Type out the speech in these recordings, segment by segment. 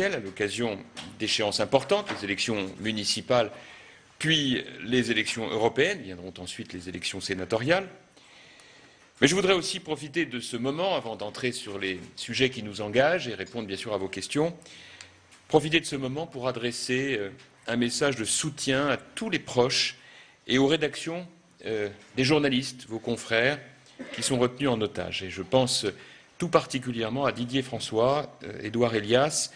à l'occasion d'échéances importantes, les élections municipales, puis les élections européennes, viendront ensuite les élections sénatoriales. Mais je voudrais aussi profiter de ce moment, avant d'entrer sur les sujets qui nous engagent et répondre bien sûr à vos questions, profiter de ce moment pour adresser un message de soutien à tous les proches et aux rédactions des journalistes, vos confrères, qui sont retenus en otage. Et je pense tout particulièrement à Didier François, Édouard Elias,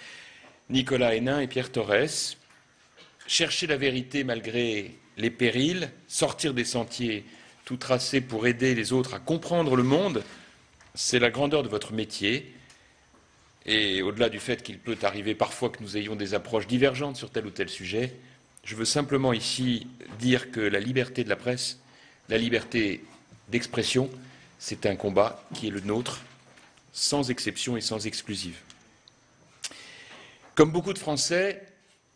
Nicolas Hénin et Pierre Torres. Chercher la vérité malgré les périls, sortir des sentiers tout tracés pour aider les autres à comprendre le monde, c'est la grandeur de votre métier. Et au-delà du fait qu'il peut arriver parfois que nous ayons des approches divergentes sur tel ou tel sujet, je veux simplement ici dire que la liberté de la presse, la liberté d'expression, c'est un combat qui est le nôtre, sans exception et sans exclusive. Comme beaucoup de Français,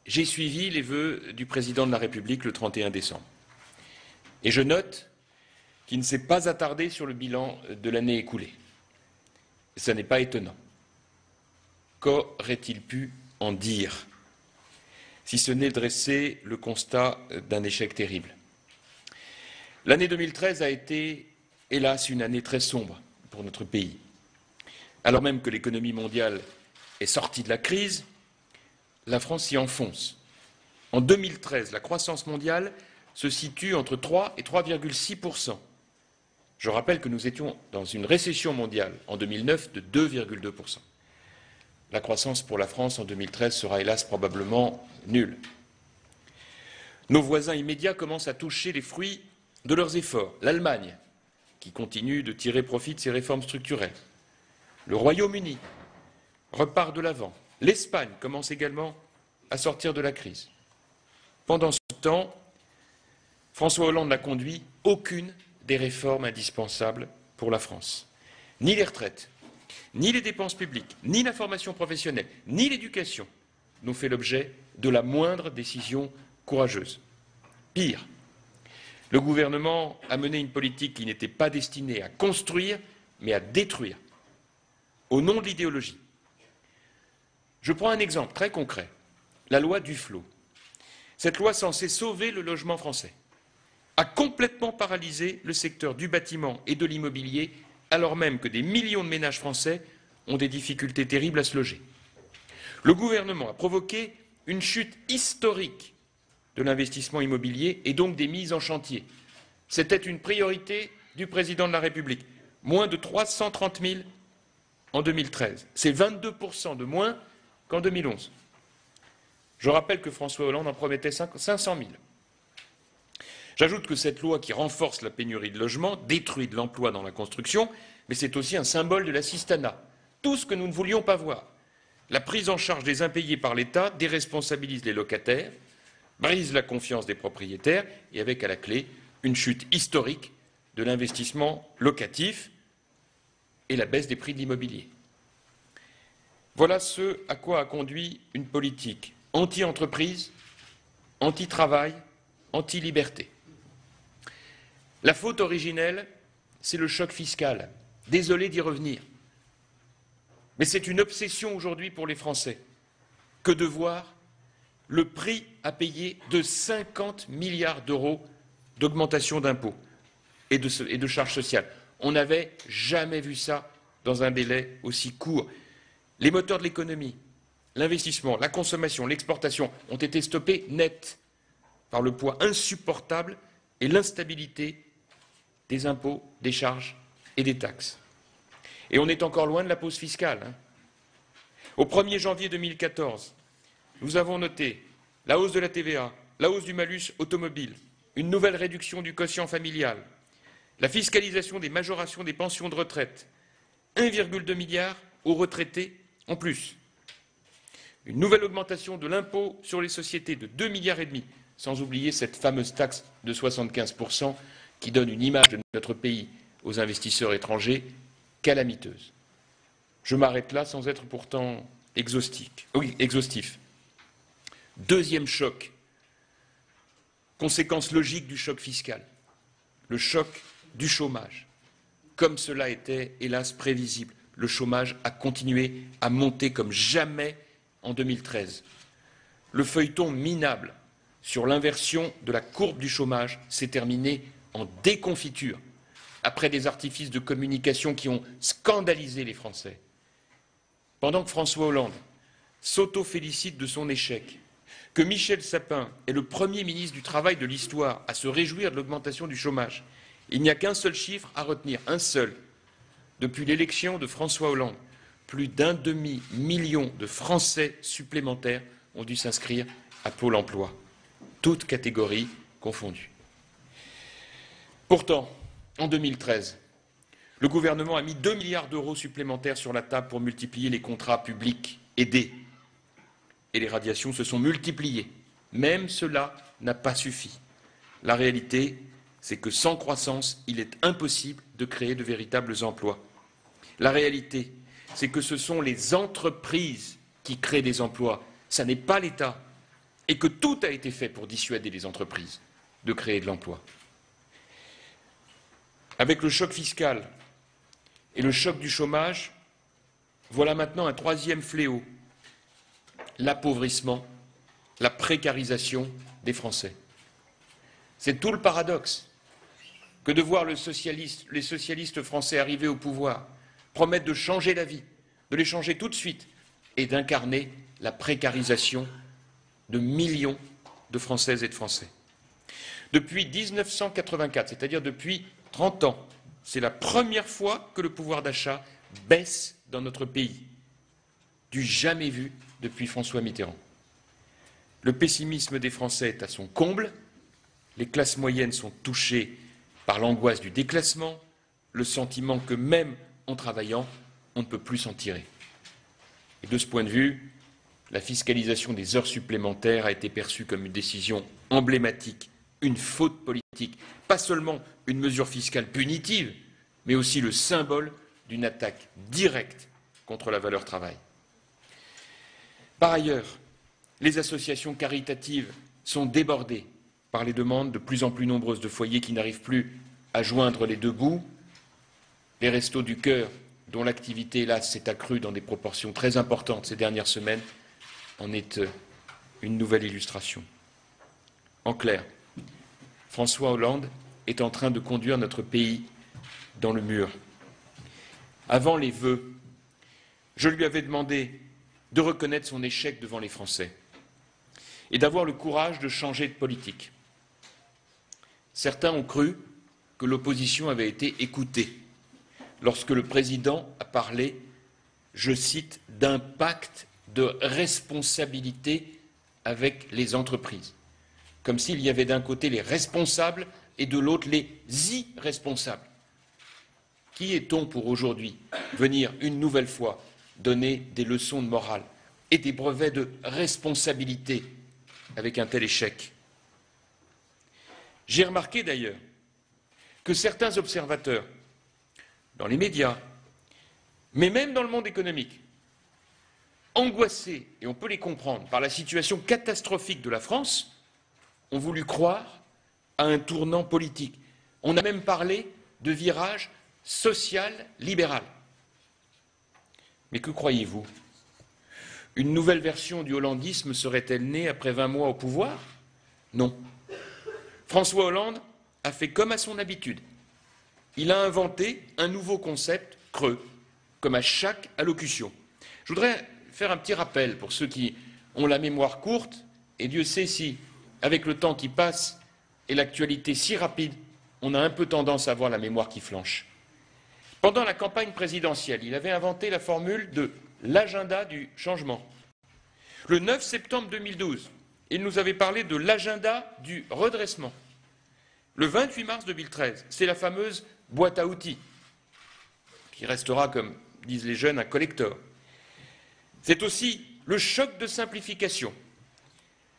j'ai suivi les vœux du président de la République le 31 décembre. Et je note qu'il ne s'est pas attardé sur le bilan de l'année écoulée. Ça n'est pas étonnant. Qu'aurait-il pu en dire, si ce n'est dresser le constat d'un échec terrible? L'année 2013 a été, hélas, une année très sombre pour notre pays. Alors même que l'économie mondiale est sortie de la crise, la France s'y enfonce. En 2013, la croissance mondiale se situe entre 3 et 3,6 %. Je rappelle que nous étions dans une récession mondiale en 2009 de 2,2 %. La croissance pour la France en 2013 sera hélas probablement nulle. Nos voisins immédiats commencent à toucher les fruits de leurs efforts. L'Allemagne, qui continue de tirer profit de ses réformes structurelles. Le Royaume-Uni repart de l'avant. L'Espagne commence également à sortir de la crise. Pendant ce temps, François Hollande n'a conduit aucune des réformes indispensables pour la France. Ni les retraites, ni les dépenses publiques, ni la formation professionnelle, ni l'éducation n'ont fait l'objet de la moindre décision courageuse. Pire, le gouvernement a mené une politique qui n'était pas destinée à construire, mais à détruire, au nom de l'idéologie. Je prends un exemple très concret, la loi Duflot. Cette loi censée sauver le logement français a complètement paralysé le secteur du bâtiment et de l'immobilier, alors même que des millions de ménages français ont des difficultés terribles à se loger. Le gouvernement a provoqué une chute historique de l'investissement immobilier et donc des mises en chantier. C'était une priorité du président de la République. Moins de 330 000 en 2013. C'est 22 % de moins qu'en 2011. Je rappelle que François Hollande en promettait 500 000. J'ajoute que cette loi qui renforce la pénurie de logements détruit de l'emploi dans la construction, mais c'est aussi un symbole de l'assistanat. Tout ce que nous ne voulions pas voir. La prise en charge des impayés par l'État déresponsabilise les locataires, brise la confiance des propriétaires et avec à la clé une chute historique de l'investissement locatif et la baisse des prix de l'immobilier. Voilà ce à quoi a conduit une politique anti-entreprise, anti-travail, anti-liberté. La faute originelle, c'est le choc fiscal. Désolé d'y revenir. Mais c'est une obsession aujourd'hui pour les Français que de voir le prix à payer de 50 milliards d'euros d'augmentation d'impôts et de charges sociales. On n'avait jamais vu ça dans un délai aussi court. Les moteurs de l'économie, l'investissement, la consommation, l'exportation ont été stoppés net par le poids insupportable et l'instabilité des impôts, des charges et des taxes. Et on est encore loin de la pause fiscale. Au 1er janvier 2014, nous avons noté la hausse de la TVA, la hausse du malus automobile, une nouvelle réduction du quotient familial, la fiscalisation des majorations des pensions de retraite, 1,2 milliard aux retraités en plus, une nouvelle augmentation de l'impôt sur les sociétés de 2,5 milliards, sans oublier cette fameuse taxe de 75 % qui donne une image de notre pays aux investisseurs étrangers calamiteuse. Je m'arrête là sans être pourtant exhaustif. Deuxième choc, conséquence logique du choc fiscal, le choc du chômage. Comme cela était, hélas, prévisible, le chômage a continué à monter comme jamais en 2013, le feuilleton minable sur l'inversion de la courbe du chômage s'est terminé en déconfiture, après des artifices de communication qui ont scandalisé les Français. Pendant que François Hollande s'auto-félicite de son échec, que Michel Sapin est le premier ministre du Travail de l'histoire à se réjouir de l'augmentation du chômage, il n'y a qu'un seul chiffre à retenir, un seul. Depuis l'élection de François Hollande, plus d'un demi-million de Français supplémentaires ont dû s'inscrire à Pôle emploi, toutes catégories confondues. Pourtant, en 2013, le gouvernement a mis 2 milliards d'euros supplémentaires sur la table pour multiplier les contrats publics aidés. Et les radiations se sont multipliées. Même cela n'a pas suffi. La réalité, c'est que sans croissance, il est impossible de créer de véritables emplois. La réalité, c'est que ce sont les entreprises qui créent des emplois, ça n'est pas l'État, et que tout a été fait pour dissuader les entreprises de créer de l'emploi. Avec le choc fiscal et le choc du chômage, voilà maintenant un troisième fléau, l'appauvrissement, la précarisation des Français. C'est tout le paradoxe que de voir les socialistes français arriver au pouvoir, promettre de changer la vie, de les changer tout de suite, et d'incarner la précarisation de millions de Françaises et de Français. Depuis 1984, c'est-à-dire depuis 30 ans, c'est la première fois que le pouvoir d'achat baisse dans notre pays, du jamais vu depuis François Mitterrand. Le pessimisme des Français est à son comble, les classes moyennes sont touchées par l'angoisse du déclassement, le sentiment que même en travaillant, on ne peut plus s'en tirer. Et de ce point de vue, la fiscalisation des heures supplémentaires a été perçue comme une décision emblématique, une faute politique, pas seulement une mesure fiscale punitive, mais aussi le symbole d'une attaque directe contre la valeur travail. Par ailleurs, les associations caritatives sont débordées par les demandes de plus en plus nombreuses de foyers qui n'arrivent plus à joindre les deux bouts. Les Restos du Cœur, dont l'activité, hélas, s'est accrue dans des proportions très importantes ces dernières semaines, en est une nouvelle illustration. En clair, François Hollande est en train de conduire notre pays dans le mur. Avant les vœux, je lui avais demandé de reconnaître son échec devant les Français et d'avoir le courage de changer de politique. Certains ont cru que l'opposition avait été écoutée lorsque le président a parlé, je cite, d'un pacte de responsabilité avec les entreprises, comme s'il y avait d'un côté les responsables et de l'autre les irresponsables. Qui est-on pour aujourd'hui venir une nouvelle fois donner des leçons de morale et des brevets de responsabilité avec un tel échec? J'ai remarqué d'ailleurs que certains observateurs, dans les médias, mais même dans le monde économique, angoissés, et on peut les comprendre, par la situation catastrophique de la France, ont voulu croire à un tournant politique. On a même parlé de virage social-libéral. Mais que croyez-vous? Une nouvelle version du hollandisme serait-elle née après 20 mois au pouvoir? Non. François Hollande a fait comme à son habitude. Il a inventé un nouveau concept creux, comme à chaque allocution. Je voudrais faire un petit rappel pour ceux qui ont la mémoire courte, et Dieu sait si, avec le temps qui passe et l'actualité si rapide, on a un peu tendance à avoir la mémoire qui flanche. Pendant la campagne présidentielle, il avait inventé la formule de l'agenda du changement. Le 9 septembre 2012, il nous avait parlé de l'agenda du redressement. Le 28 mars 2013, c'est la fameuse boîte à outils, qui restera, comme disent les jeunes, un collector. C'est aussi le choc de simplification.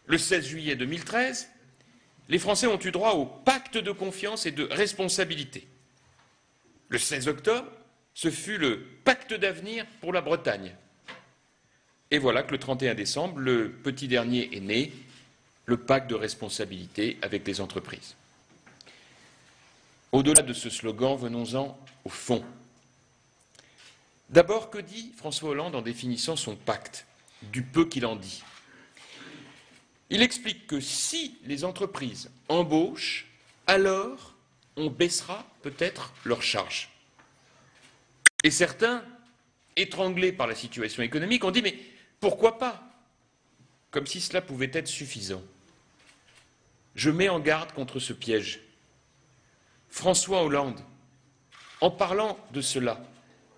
Le 16 juillet 2013, les Français ont eu droit au pacte de confiance et de responsabilité. Le 16 octobre, ce fut le pacte d'avenir pour la Bretagne. Et voilà que le 31 décembre, le petit dernier est né, le pacte de responsabilité avec les entreprises. Au-delà de ce slogan, venons-en au fond. D'abord, que dit François Hollande en définissant son pacte? du peu qu'il en dit. Il explique que si les entreprises embauchent, alors on baissera peut-être leurs charges. Et certains, étranglés par la situation économique, ont dit « mais pourquoi pas ?» Comme si cela pouvait être suffisant. Je mets en garde contre ce piège. François Hollande, en parlant de cela,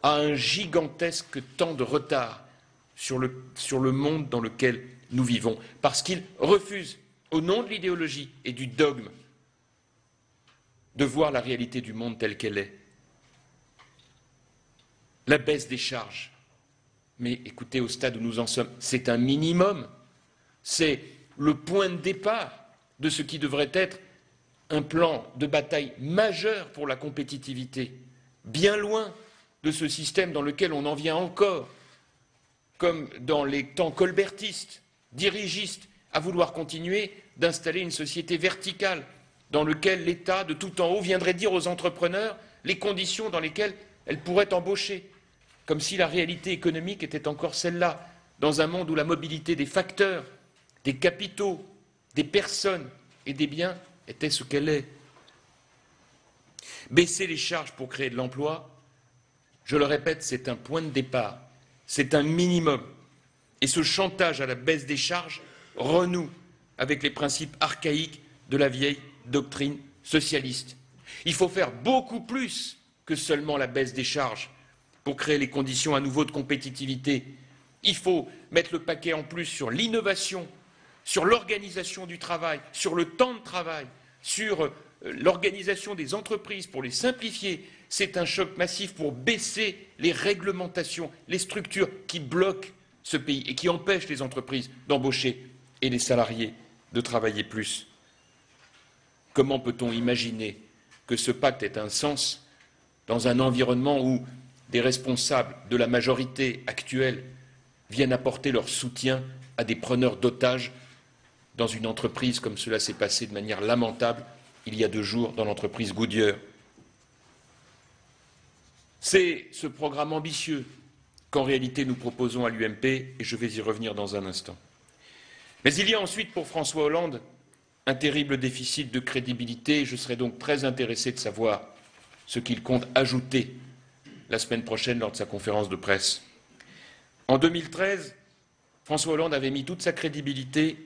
a un gigantesque temps de retard sur le monde dans lequel nous vivons, parce qu'il refuse, au nom de l'idéologie et du dogme, de voir la réalité du monde telle qu'elle est. La baisse des charges. Mais écoutez, au stade où nous en sommes, c'est un minimum. C'est le point de départ de ce qui devrait être un plan de bataille majeur pour la compétitivité, bien loin de ce système dans lequel on en vient encore, comme dans les temps colbertistes, dirigistes, à vouloir continuer d'installer une société verticale dans laquelle l'État, de tout en haut, viendrait dire aux entrepreneurs les conditions dans lesquelles elles pourraient embaucher, comme si la réalité économique était encore celle-là, dans un monde où la mobilité des facteurs, des capitaux, des personnes et des biens était ce qu'elle est. Baisser les charges pour créer de l'emploi, je le répète, c'est un point de départ, c'est un minimum. Et ce chantage à la baisse des charges renoue avec les principes archaïques de la vieille doctrine socialiste. Il faut faire beaucoup plus que seulement la baisse des charges pour créer les conditions à nouveau de compétitivité. Il faut mettre le paquet en plus sur l'innovation, sur l'organisation du travail, sur le temps de travail, sur l'organisation des entreprises pour les simplifier. C'est un choc massif pour baisser les réglementations, les structures qui bloquent ce pays et qui empêchent les entreprises d'embaucher et les salariés de travailler plus. Comment peut-on imaginer que ce pacte ait un sens dans un environnement où des responsables de la majorité actuelle viennent apporter leur soutien à des preneurs d'otages dans une entreprise comme cela s'est passé de manière lamentable il y a 2 jours dans l'entreprise Goodyear. C'est ce programme ambitieux qu'en réalité nous proposons à l'UMP, et je vais y revenir dans un instant. Mais il y a ensuite pour François Hollande un terrible déficit de crédibilité, et je serai donc très intéressé de savoir ce qu'il compte ajouter la semaine prochaine lors de sa conférence de presse. En 2013, François Hollande avait mis toute sa crédibilité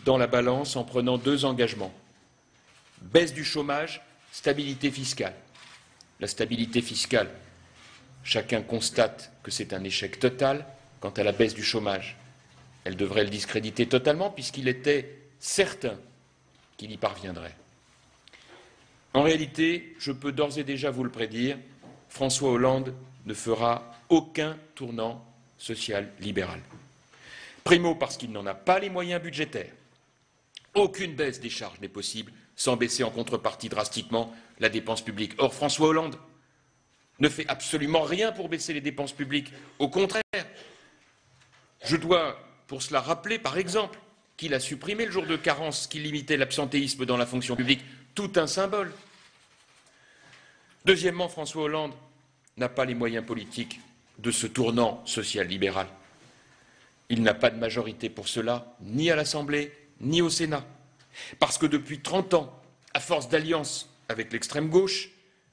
dans la balance en prenant 2 engagements. Baisse du chômage, stabilité fiscale. La stabilité fiscale, chacun constate que c'est un échec total quant à la baisse du chômage. Elle devrait le discréditer totalement puisqu'il était certain qu'il y parviendrait. En réalité, je peux d'ores et déjà vous le prédire, François Hollande ne fera aucun tournant social libéral. Primo parce qu'il n'en a pas les moyens budgétaires. Aucune baisse des charges n'est possible sans baisser en contrepartie drastiquement la dépense publique. Or, François Hollande ne fait absolument rien pour baisser les dépenses publiques. Au contraire, je dois pour cela rappeler, par exemple, qu'il a supprimé le jour de carence qui limitait l'absentéisme dans la fonction publique, tout un symbole. Deuxièmement, François Hollande n'a pas les moyens politiques de ce tournant social-libéral. Il n'a pas de majorité pour cela, ni à l'Assemblée, ni au Sénat. Parce que depuis 30 ans, à force d'alliance avec l'extrême gauche,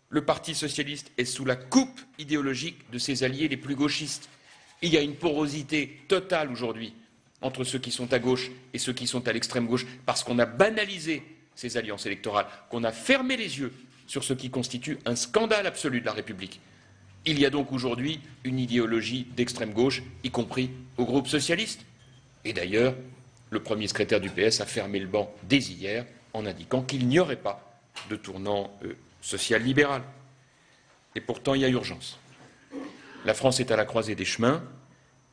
le Parti socialiste est sous la coupe idéologique de ses alliés les plus gauchistes. Il y a une porosité totale aujourd'hui entre ceux qui sont à gauche et ceux qui sont à l'extrême gauche, parce qu'on a banalisé ces alliances électorales, qu'on a fermé les yeux sur ce qui constitue un scandale absolu de la République. Il y a donc aujourd'hui une idéologie d'extrême gauche, y compris au groupe socialiste. Et d'ailleurs, le premier secrétaire du PS a fermé le banc dès hier en indiquant qu'il n'y aurait pas de tournant social-libéral. Et pourtant, il y a urgence. La France est à la croisée des chemins.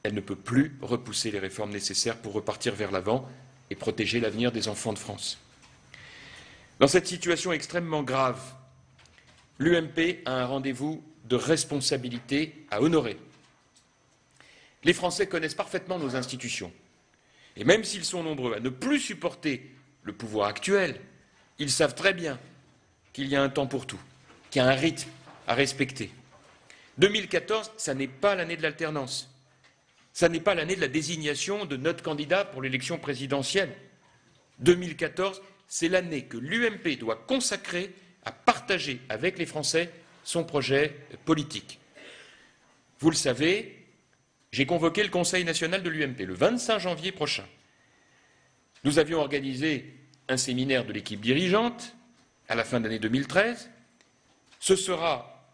Elle ne peut plus repousser les réformes nécessaires pour repartir vers l'avant et protéger l'avenir des enfants de France. Dans cette situation extrêmement grave, l'UMP a un rendez-vous de responsabilité à honorer. Les Français connaissent parfaitement nos institutions. Et même s'ils sont nombreux à ne plus supporter le pouvoir actuel, ils savent très bien qu'il y a un temps pour tout, qu'il y a un rythme à respecter. 2014, ça n'est pas l'année de l'alternance. Ça n'est pas l'année de la désignation de notre candidat pour l'élection présidentielle. 2014, c'est l'année que l'UMP doit consacrer à partager avec les Français son projet politique. Vous le savez, j'ai convoqué le Conseil national de l'UMP le 25 janvier prochain. Nous avions organisé un séminaire de l'équipe dirigeante à la fin de l'année 2013. Ce sera,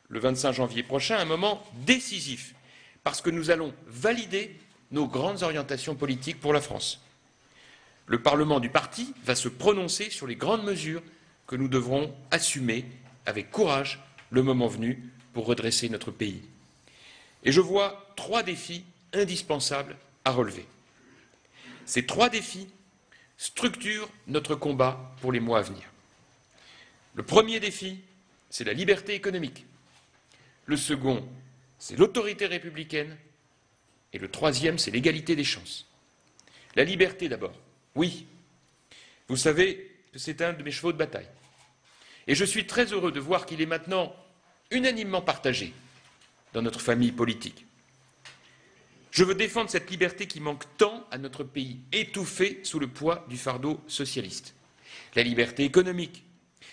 le 25 janvier prochain, un moment décisif, parce que nous allons valider nos grandes orientations politiques pour la France. Le Parlement du parti va se prononcer sur les grandes mesures que nous devrons assumer avec courage le moment venu pour redresser notre pays. Et je vois 3 défis indispensables à relever. Ces 3 défis structurent notre combat pour les mois à venir. Le premier défi, c'est la liberté économique. Le second, c'est l'autorité républicaine. Et le troisième, c'est l'égalité des chances. La liberté d'abord. Oui, vous savez que c'est un de mes chevaux de bataille. Et je suis très heureux de voir qu'il est maintenant unanimement partagé dans notre famille politique. Je veux défendre cette liberté qui manque tant à notre pays, étouffé sous le poids du fardeau socialiste. La liberté économique,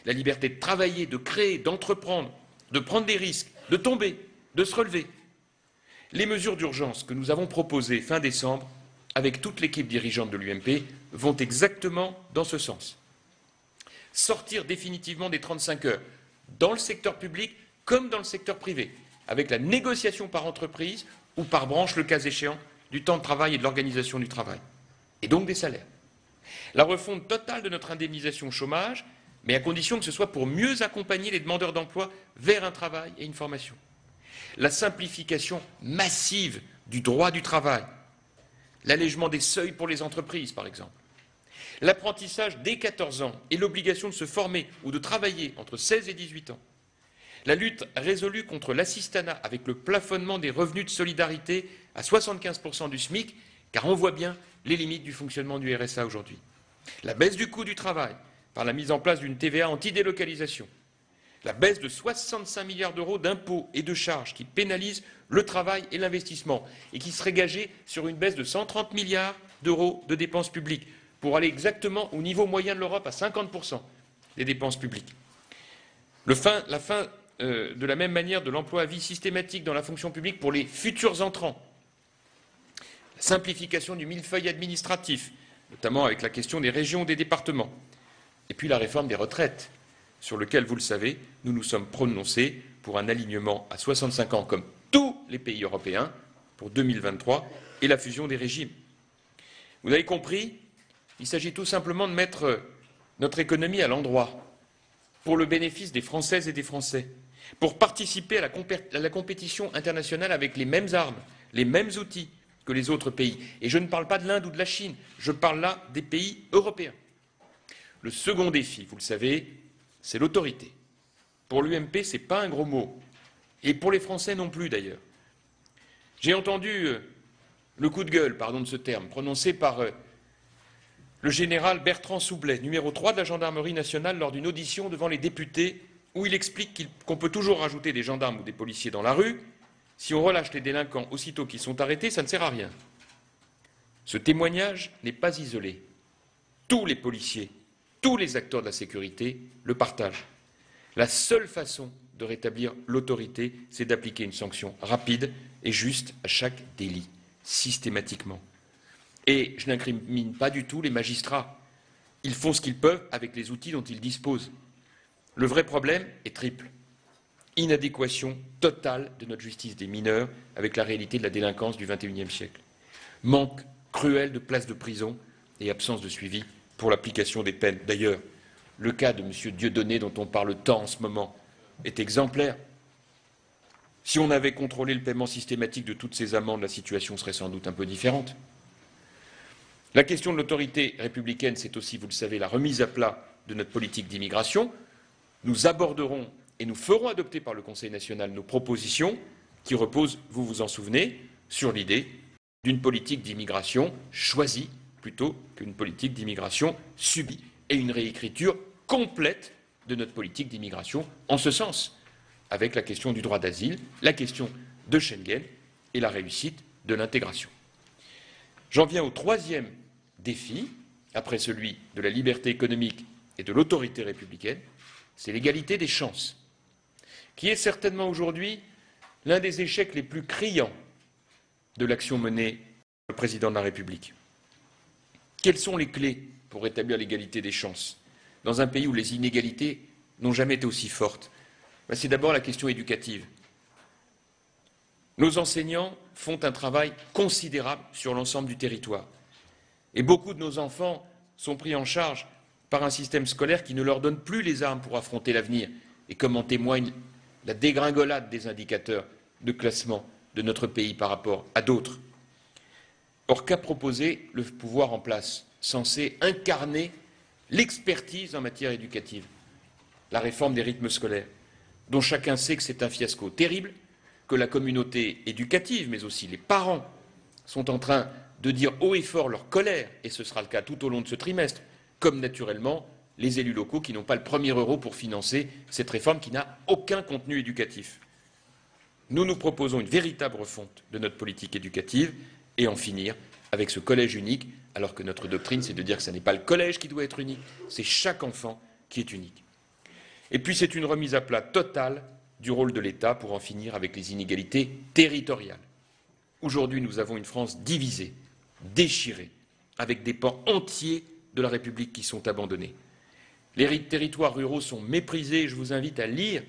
la liberté de travailler, de créer, d'entreprendre, de prendre des risques, de tomber, de se relever. Les mesures d'urgence que nous avons proposées fin décembre, avec toute l'équipe dirigeante de l'UMP, vont exactement dans ce sens. Sortir définitivement des 35 heures, dans le secteur public comme dans le secteur privé, avec la négociation par entreprise ou par branche, le cas échéant, du temps de travail et de l'organisation du travail, et donc des salaires. La refonte totale de notre indemnisation chômage, mais à condition que ce soit pour mieux accompagner les demandeurs d'emploi vers un travail et une formation. La simplification massive du droit du travail, l'allègement des seuils pour les entreprises, par exemple. L'apprentissage dès 14 ans et l'obligation de se former ou de travailler entre 16 et 18 ans. La lutte résolue contre l'assistanat avec le plafonnement des revenus de solidarité à 75% du SMIC, car on voit bien les limites du fonctionnement du RSA aujourd'hui. La baisse du coût du travail par la mise en place d'une TVA anti-délocalisation. La baisse de 65 milliards d'euros d'impôts et de charges qui pénalisent le travail et l'investissement et qui serait gagée sur une baisse de 130 milliards d'euros de dépenses publiques pour aller exactement au niveau moyen de l'Europe à 50% des dépenses publiques. La fin de la même manière de l'emploi à vie systématique dans la fonction publique pour les futurs entrants. La simplification du millefeuille administratif, notamment avec la question des régions ou des départements. Et puis la réforme des retraites, sur lequel, vous le savez, nous nous sommes prononcés pour un alignement à 65 ans, comme tous les pays européens, pour 2023, et la fusion des régimes. Vous avez compris, il s'agit tout simplement de mettre notre économie à l'endroit, pour le bénéfice des Françaises et des Français, pour participer à la compétition internationale avec les mêmes armes, les mêmes outils que les autres pays. Et je ne parle pas de l'Inde ou de la Chine, je parle là des pays européens. Le second défi, vous le savez, c'est l'autorité. Pour l'UMP, ce n'est pas un gros mot. Et pour les Français non plus, d'ailleurs. J'ai entendu le coup de gueule, pardon de ce terme, prononcé par le général Bertrand Soubelet, numéro 3 de la gendarmerie nationale, lors d'une audition devant les députés, où il explique qu'on peut toujours rajouter des gendarmes ou des policiers dans la rue. Si on relâche les délinquants aussitôt qu'ils sont arrêtés, ça ne sert à rien. Ce témoignage n'est pas isolé. Tous les policiers, tous les acteurs de la sécurité le partagent. La seule façon de rétablir l'autorité, c'est d'appliquer une sanction rapide et juste à chaque délit, systématiquement. Et je n'incrimine pas du tout les magistrats. Ils font ce qu'ils peuvent avec les outils dont ils disposent. Le vrai problème est triple. Inadéquation totale de notre justice des mineurs avec la réalité de la délinquance du XXIe siècle. Manque cruel de places de prison et absence de suivi pour l'application des peines. D'ailleurs, le cas de M. Dieudonné, dont on parle tant en ce moment, est exemplaire. Si on avait contrôlé le paiement systématique de toutes ces amendes, la situation serait sans doute un peu différente. La question de l'autorité républicaine, c'est aussi, vous le savez, la remise à plat de notre politique d'immigration. Nous aborderons et nous ferons adopter par le Conseil national nos propositions qui reposent, vous vous en souvenez, sur l'idée d'une politique d'immigration choisie plutôt qu'une politique d'immigration subie, et une réécriture complète de notre politique d'immigration en ce sens, avec la question du droit d'asile, la question de Schengen et la réussite de l'intégration. J'en viens au troisième défi, après celui de la liberté économique et de l'autorité républicaine, c'est l'égalité des chances, qui est certainement aujourd'hui l'un des échecs les plus criants de l'action menée par le président de la République. Quelles sont les clés pour rétablir l'égalité des chances dans un pays où les inégalités n'ont jamais été aussi fortes? C'est d'abord la question éducative. Nos enseignants font un travail considérable sur l'ensemble du territoire. Et beaucoup de nos enfants sont pris en charge par un système scolaire qui ne leur donne plus les armes pour affronter l'avenir, et comme en témoigne la dégringolade des indicateurs de classement de notre pays par rapport à d'autres. Or, qu'a proposé le pouvoir en place, censé incarner l'expertise en matière éducative? La réforme des rythmes scolaires, dont chacun sait que c'est un fiasco terrible, que la communauté éducative, mais aussi les parents, sont en train de dire haut et fort leur colère, et ce sera le cas tout au long de ce trimestre, comme naturellement les élus locaux qui n'ont pas le premier euro pour financer cette réforme qui n'a aucun contenu éducatif. Nous nous proposons une véritable refonte de notre politique éducative et en finir avec ce collège unique, alors que notre doctrine, c'est de dire que ce n'est pas le collège qui doit être unique, c'est chaque enfant qui est unique. Et puis c'est une remise à plat totale du rôle de l'État pour en finir avec les inégalités territoriales. Aujourd'hui, nous avons une France divisée, déchirée, avec des pans entiers de la République qui sont abandonnés. Les territoires ruraux sont méprisés. Je vous invite à lire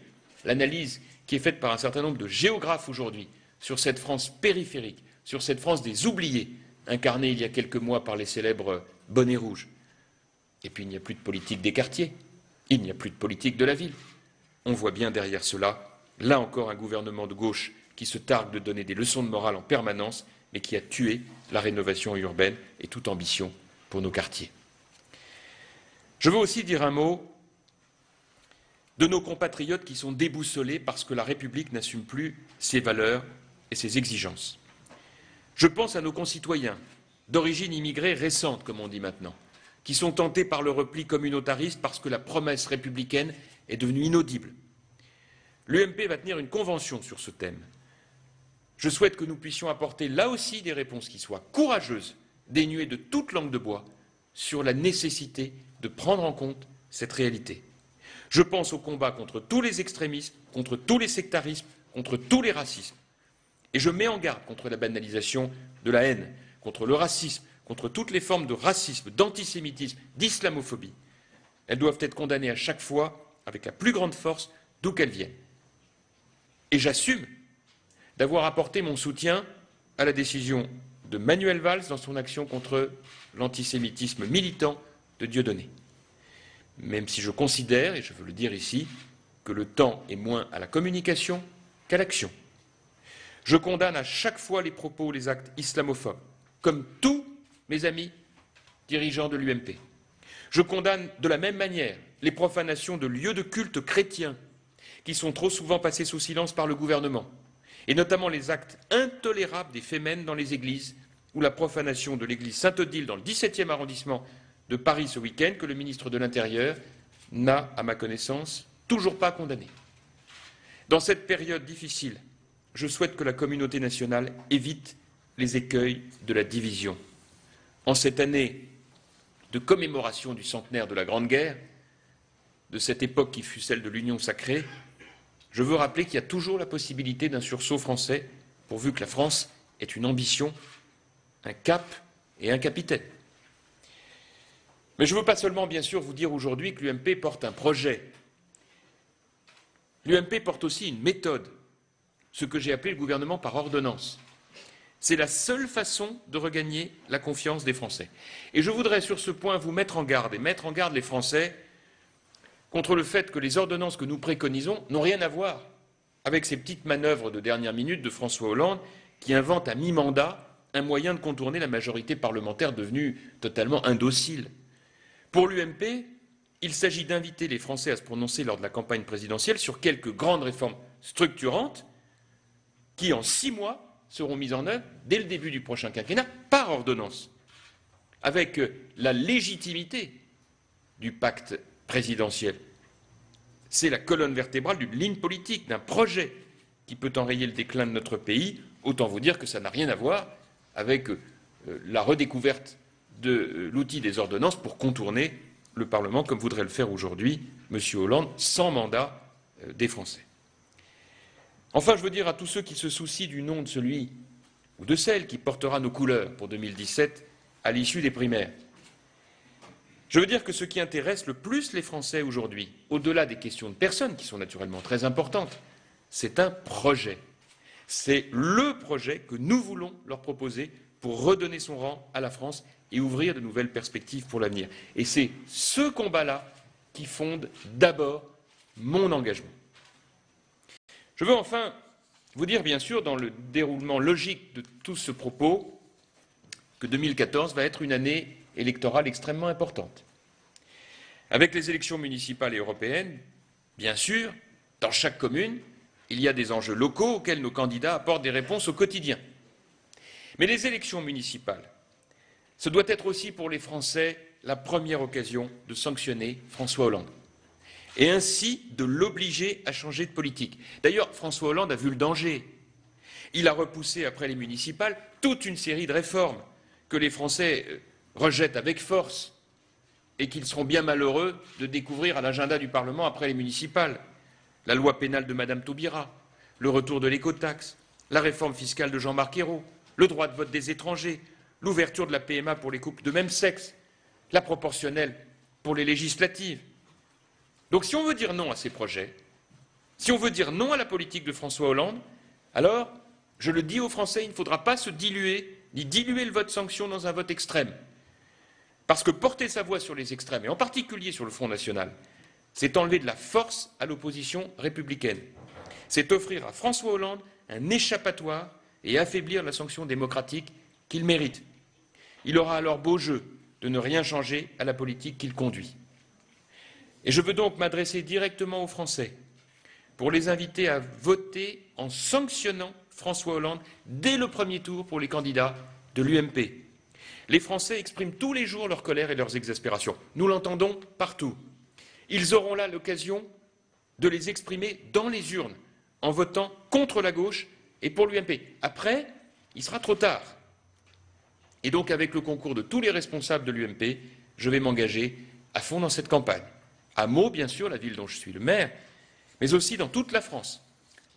l'analyse qui est faite par un certain nombre de géographes aujourd'hui sur cette France périphérique, sur cette France des oubliés, incarnée il y a quelques mois par les célèbres bonnets rouges. Et puis il n'y a plus de politique des quartiers, il n'y a plus de politique de la ville. On voit bien derrière cela, là encore, un gouvernement de gauche qui se targue de donner des leçons de morale en permanence, mais qui a tué la rénovation urbaine et toute ambition pour nos quartiers. Je veux aussi dire un mot de nos compatriotes qui sont déboussolés parce que la République n'assume plus ses valeurs et ses exigences. Je pense à nos concitoyens d'origine immigrée récente, comme on dit maintenant, qui sont tentés par le repli communautariste parce que la promesse républicaine est devenue inaudible. L'UMP va tenir une convention sur ce thème. Je souhaite que nous puissions apporter là aussi des réponses qui soient courageuses, dénuées de toute langue de bois, sur la nécessité de prendre en compte cette réalité. Je pense au combat contre tous les extrémismes, contre tous les sectarismes, contre tous les racismes. Et je mets en garde contre la banalisation de la haine, contre le racisme, contre toutes les formes de racisme, d'antisémitisme, d'islamophobie. Elles doivent être condamnées à chaque fois avec la plus grande force, d'où qu'elles viennent. Et j'assume d'avoir apporté mon soutien à la décision de Manuel Valls dans son action contre l'antisémitisme militant de Dieudonné. Même si je considère, et je veux le dire ici, que le temps est moins à la communication qu'à l'action. Je condamne à chaque fois les propos, les actes islamophobes, comme tous mes amis dirigeants de l'UMP. Je condamne de la même manière les profanations de lieux de culte chrétiens qui sont trop souvent passés sous silence par le gouvernement, et notamment les actes intolérables des fémènes dans les églises, ou la profanation de l'église Sainte-Odile dans le 17e arrondissement de Paris ce week-end, que le ministre de l'Intérieur n'a, à ma connaissance, toujours pas condamné. Dans cette période difficile, je souhaite que la communauté nationale évite les écueils de la division. En cette année de commémoration du centenaire de la Grande Guerre, de cette époque qui fut celle de l'Union sacrée, je veux rappeler qu'il y a toujours la possibilité d'un sursaut français, pourvu que la France ait une ambition, un cap et un capitaine. Mais je ne veux pas seulement, bien sûr, vous dire aujourd'hui que l'UMP porte un projet. L'UMP porte aussi une méthode, ce que j'ai appelé le gouvernement par ordonnance. C'est la seule façon de regagner la confiance des Français. Et je voudrais sur ce point vous mettre en garde, et mettre en garde les Français contre le fait que les ordonnances que nous préconisons n'ont rien à voir avec ces petites manœuvres de dernière minute de François Hollande qui invente à mi-mandat un moyen de contourner la majorité parlementaire devenue totalement indocile. Pour l'UMP, il s'agit d'inviter les Français à se prononcer lors de la campagne présidentielle sur quelques grandes réformes structurantes qui, en 6 mois, seront mises en œuvre dès le début du prochain quinquennat par ordonnance, avec la légitimité du pacte présidentiel. C'est la colonne vertébrale d'une ligne politique, d'un projet qui peut enrayer le déclin de notre pays Autant vous dire que ça n'a rien à voir avec la redécouverte de l'outil des ordonnances pour contourner le Parlement, comme voudrait le faire aujourd'hui M. Hollande, sans mandat des Français. Enfin, je veux dire à tous ceux qui se soucient du nom de celui ou de celle qui portera nos couleurs pour 2017 à l'issue des primaires. Je veux dire que ce qui intéresse le plus les Français aujourd'hui, au-delà des questions de personnes, qui sont naturellement très importantes, c'est un projet. C'est le projet que nous voulons leur proposer pour redonner son rang à la France et ouvrir de nouvelles perspectives pour l'avenir. Et c'est ce combat-là qui fonde d'abord mon engagement. Je veux enfin vous dire, bien sûr, dans le déroulement logique de tout ce propos, que 2014 va être une année électorale extrêmement importante. Avec les élections municipales et européennes, bien sûr, dans chaque commune, il y a des enjeux locaux auxquels nos candidats apportent des réponses au quotidien. Mais les élections municipales, ce doit être aussi pour les Français la première occasion de sanctionner François Hollande et ainsi de l'obliger à changer de politique. D'ailleurs, François Hollande a vu le danger. Il a repoussé, après les municipales, toute une série de réformes que les Français rejettent avec force et qu'ils seront bien malheureux de découvrir à l'agenda du Parlement après les municipales. La loi pénale de Madame Taubira, le retour de l'écotaxe, la réforme fiscale de Jean-Marc Ayrault, le droit de vote des étrangers, l'ouverture de la PMA pour les couples de même sexe, la proportionnelle pour les législatives. Donc si on veut dire non à ces projets, si on veut dire non à la politique de François Hollande, alors, je le dis aux Français, il ne faudra pas se diluer, ni diluer le vote sanction dans un vote extrême. Parce que porter sa voix sur les extrêmes, et en particulier sur le Front National, c'est enlever de la force à l'opposition républicaine. C'est offrir à François Hollande un échappatoire et affaiblir la sanction démocratique qu'il mérite. Il aura alors beau jeu de ne rien changer à la politique qu'il conduit. Et je veux donc m'adresser directement aux Français pour les inviter à voter en sanctionnant François Hollande dès le premier tour pour les candidats de l'UMP. Les Français expriment tous les jours leur colère et leurs exaspérations. Nous l'entendons partout. Ils auront là l'occasion de les exprimer dans les urnes, en votant contre la gauche et pour l'UMP. Après, il sera trop tard. Et donc, avec le concours de tous les responsables de l'UMP, je vais m'engager à fond dans cette campagne. À Meaux, bien sûr, la ville dont je suis le maire, mais aussi dans toute la France,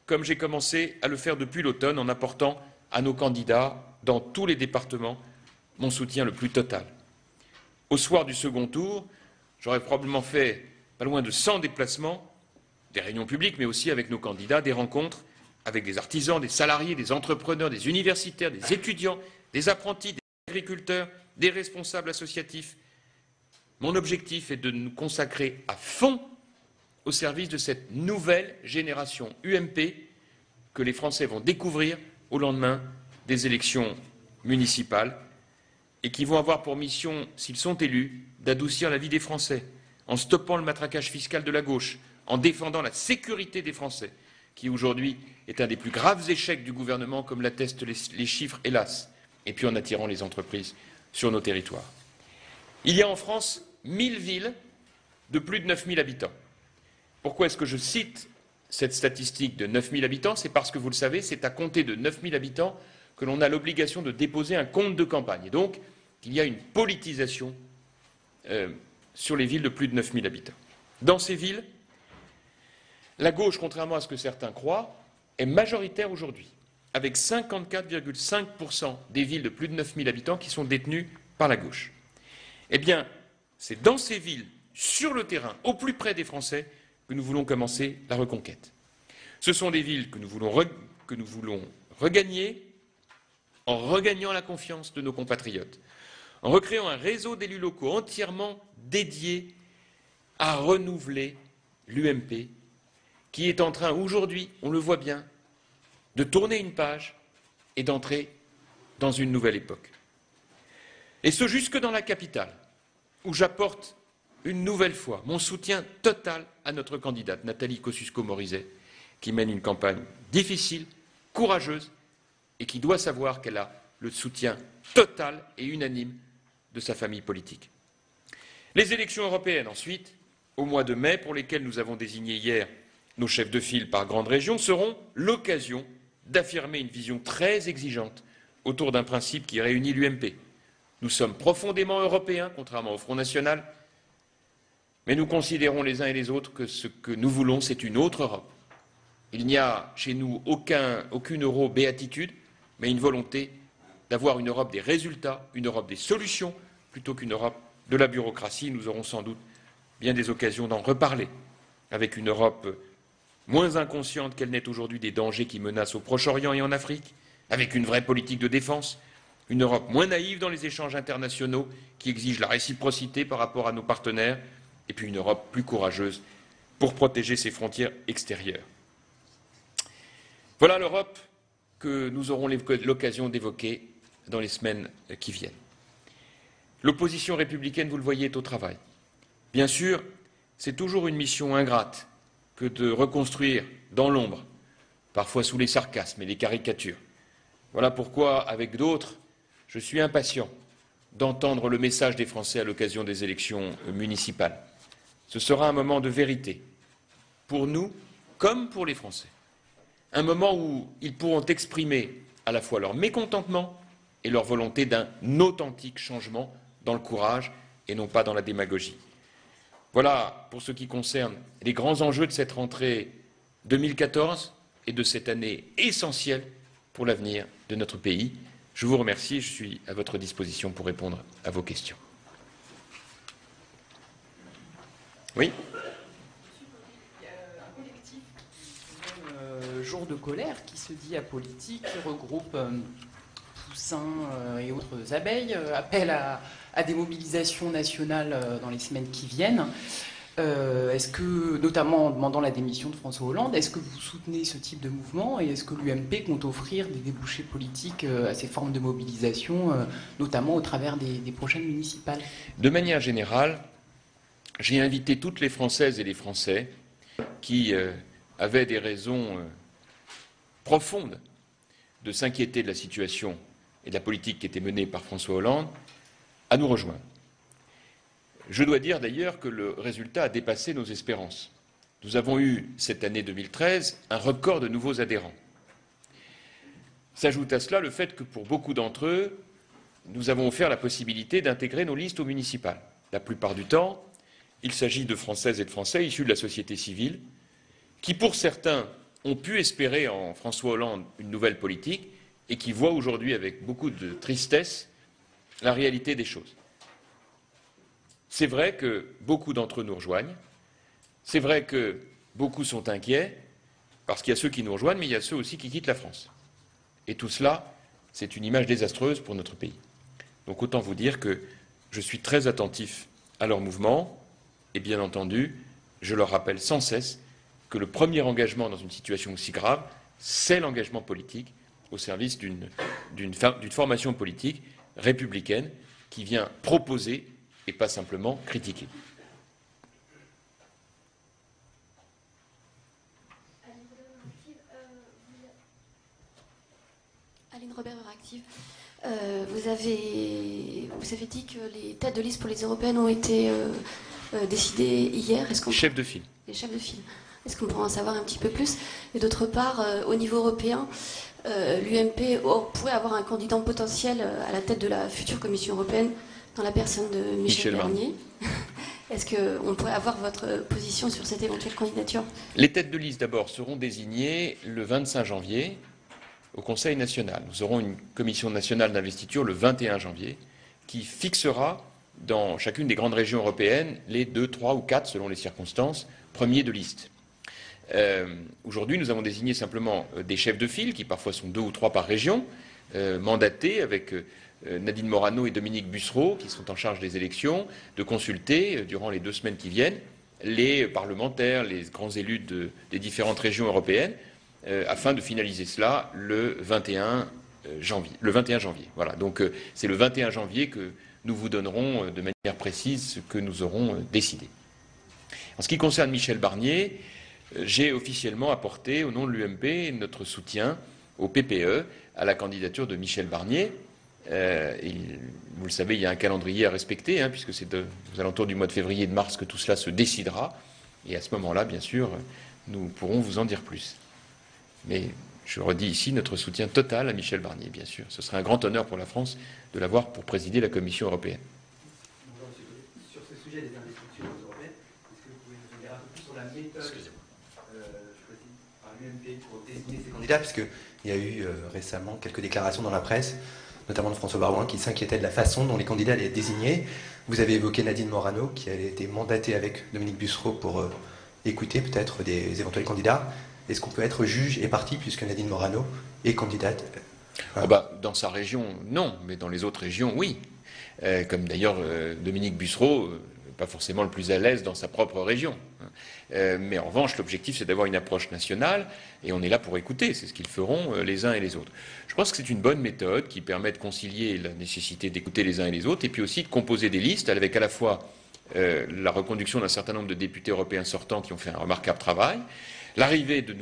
comme j'ai commencé à le faire depuis l'automne en apportant à nos candidats, dans tous les départements, mon soutien le plus total. Au soir du second tour, j'aurais probablement fait pas loin de 100 déplacements, des réunions publiques, mais aussi avec nos candidats, des rencontres avec des artisans, des salariés, des entrepreneurs, des universitaires, des étudiants, des apprentis, des agriculteurs, des responsables associatifs. Mon objectif est de nous consacrer à fond au service de cette nouvelle génération UMP que les Français vont découvrir au lendemain des élections municipales et qui vont avoir pour mission, s'ils sont élus, d'adoucir la vie des Français en stoppant le matraquage fiscal de la gauche, en défendant la sécurité des Français, qui aujourd'hui est un des plus graves échecs du gouvernement, comme l'attestent les chiffres, hélas, et puis en attirant les entreprises sur nos territoires. Il y a en France 1000 villes de plus de 9000 habitants. Pourquoi est-ce que je cite cette statistique de 9000 habitants? C'est parce que, vous le savez, c'est à compter de 9000 habitants que l'on a l'obligation de déposer un compte de campagne. Et donc, il y a une politisation sur les villes de plus de 9000 habitants. Dans ces villes, la gauche, contrairement à ce que certains croient, est majoritaire aujourd'hui, avec 54,5% des villes de plus de 9000 habitants qui sont détenues par la gauche. Eh bien, c'est dans ces villes, sur le terrain, au plus près des Français, que nous voulons commencer la reconquête. Ce sont des villes que nous voulons regagner en regagnant la confiance de nos compatriotes, en recréant un réseau d'élus locaux entièrement dédié à renouveler l'UMP, qui est en train aujourd'hui, on le voit bien, de tourner une page et d'entrer dans une nouvelle époque. Et ce jusque dans la capitale, où j'apporte une nouvelle fois mon soutien total à notre candidate, Nathalie Kosciusko-Morizet, qui mène une campagne difficile, courageuse, et qui doit savoir qu'elle a le soutien total et unanime de sa famille politique. Les élections européennes, ensuite, au mois de mai, pour lesquelles nous avons désigné hier nos chefs de file par grande région, seront l'occasion d'affirmer une vision très exigeante autour d'un principe qui réunit l'UMP. Nous sommes profondément européens, contrairement au Front National, mais nous considérons les uns et les autres que ce que nous voulons, c'est une autre Europe. Il n'y a chez nous aucune euro-béatitude, mais une volonté d'avoir une Europe des résultats, une Europe des solutions, plutôt qu'une Europe de la bureaucratie. Nous aurons sans doute bien des occasions d'en reparler, avec une Europe moins inconsciente qu'elle n'est aujourd'hui des dangers qui menacent au Proche-Orient et en Afrique, avec une vraie politique de défense, une Europe moins naïve dans les échanges internationaux qui exigent la réciprocité par rapport à nos partenaires, et puis une Europe plus courageuse pour protéger ses frontières extérieures. Voilà l'Europe que nous aurons l'occasion d'évoquer dans les semaines qui viennent. L'opposition républicaine, vous le voyez, est au travail. Bien sûr, c'est toujours une mission ingrate que de reconstruire dans l'ombre, parfois sous les sarcasmes et les caricatures. Voilà pourquoi, avec d'autres, je suis impatient d'entendre le message des Français à l'occasion des élections municipales. Ce sera un moment de vérité, pour nous comme pour les Français. Un moment où ils pourront exprimer à la fois leur mécontentement et leur volonté d'un authentique changement dans le courage et non pas dans la démagogie. Voilà pour ce qui concerne les grands enjeux de cette rentrée 2014 et de cette année essentielle pour l'avenir de notre pays. Je vous remercie et je suis à votre disposition pour répondre à vos questions. Oui ? Jour de colère qui se dit apolitique, qui regroupe poussins et autres abeilles, appelle à des mobilisations nationales dans les semaines qui viennent. Est-ce que, notamment en demandant la démission de François Hollande, est-ce que vous soutenez ce type de mouvement et est-ce que l'UMP compte offrir des débouchés politiques à ces formes de mobilisation, notamment au travers des prochaines municipales? De manière générale, j'ai invité toutes les Françaises et les Français qui avaient des raisons profonde de s'inquiéter de la situation et de la politique qui était menée par François Hollande, à nous rejoindre. Je dois dire d'ailleurs que le résultat a dépassé nos espérances. Nous avons eu, cette année 2013, un record de nouveaux adhérents. S'ajoute à cela le fait que pour beaucoup d'entre eux, nous avons offert la possibilité d'intégrer nos listes aux municipales. La plupart du temps, il s'agit de Françaises et de Français issus de la société civile, qui pour certains ont pu espérer en François Hollande une nouvelle politique et qui voient aujourd'hui avec beaucoup de tristesse la réalité des choses. C'est vrai que beaucoup d'entre eux nous rejoignent, c'est vrai que beaucoup sont inquiets, parce qu'il y a ceux qui nous rejoignent, mais il y a ceux aussi qui quittent la France. Et tout cela, c'est une image désastreuse pour notre pays. Donc autant vous dire que je suis très attentif à leur mouvement, et bien entendu, je leur rappelle sans cesse que le premier engagement dans une situation aussi grave, c'est l'engagement politique au service d'une formation politique républicaine qui vient proposer et pas simplement critiquer. Aline Robert, Euractiv. Vous avez dit que les têtes de liste pour les européennes ont été décidées hier. Chef de file. Les chefs de file. Est-ce qu'on pourra en savoir un petit peu plus? Et d'autre part, au niveau européen, l'UMP pourrait avoir un candidat potentiel à la tête de la future Commission européenne dans la personne de Michel Barnier. Est-ce qu'on pourrait avoir votre position sur cette éventuelle candidature? Les têtes de liste, d'abord, seront désignées le 25 janvier au Conseil national. Nous aurons une commission nationale d'investiture le 21 janvier qui fixera dans chacune des grandes régions européennes les 2, 3 ou 4, selon les circonstances, premiers de liste. Aujourd'hui, nous avons désigné simplement des chefs de file, qui parfois sont 2 ou 3 par région, mandatés avec Nadine Morano et Dominique Bussereau, qui sont en charge des élections, de consulter, durant les 2 semaines qui viennent, les parlementaires, les grands élus des différentes régions européennes, afin de finaliser cela le 21 janvier. Voilà, donc c'est le 21 janvier que nous vous donnerons de manière précise ce que nous aurons décidé. En ce qui concerne Michel Barnier, j'ai officiellement apporté, au nom de l'UMP, notre soutien au PPE à la candidature de Michel Barnier. Vous le savez, il y a un calendrier à respecter, puisque c'est aux alentours du mois de février et de mars que tout cela se décidera. Et à ce moment-là, bien sûr, nous pourrons vous en dire plus. Mais je redis ici notre soutien total à Michel Barnier, bien sûr. Ce serait un grand honneur pour la France de l'avoir pour présider la Commission européenne. Sur ce sujet des investitures européennes, est-ce que vous pouvez nous en dire un peu plus sur la méthode choisie par l'UMP pour désigner ces candidats, puisqu'il y a eu récemment quelques déclarations dans la presse, notamment de François Baroin, qui s'inquiétait de la façon dont les candidats allaient être désignés. Vous avez évoqué Nadine Morano, qui a été mandatée avec Dominique Bussereau pour écouter peut-être des éventuels candidats. Est-ce qu'on peut être juge et parti, puisque Nadine Morano est candidate? Dans sa région, non, mais dans les autres régions, oui. Comme d'ailleurs Dominique Bussereau, pas forcément le plus à l'aise dans sa propre région. Mais en revanche, l'objectif, c'est d'avoir une approche nationale, et on est là pour écouter. C'est ce qu'ils feront les uns et les autres. Je pense que c'est une bonne méthode qui permet de concilier la nécessité d'écouter les uns et les autres, et puis aussi de composer des listes avec à la fois la reconduction d'un certain nombre de députés européens sortants qui ont fait un remarquable travail, l'arrivée de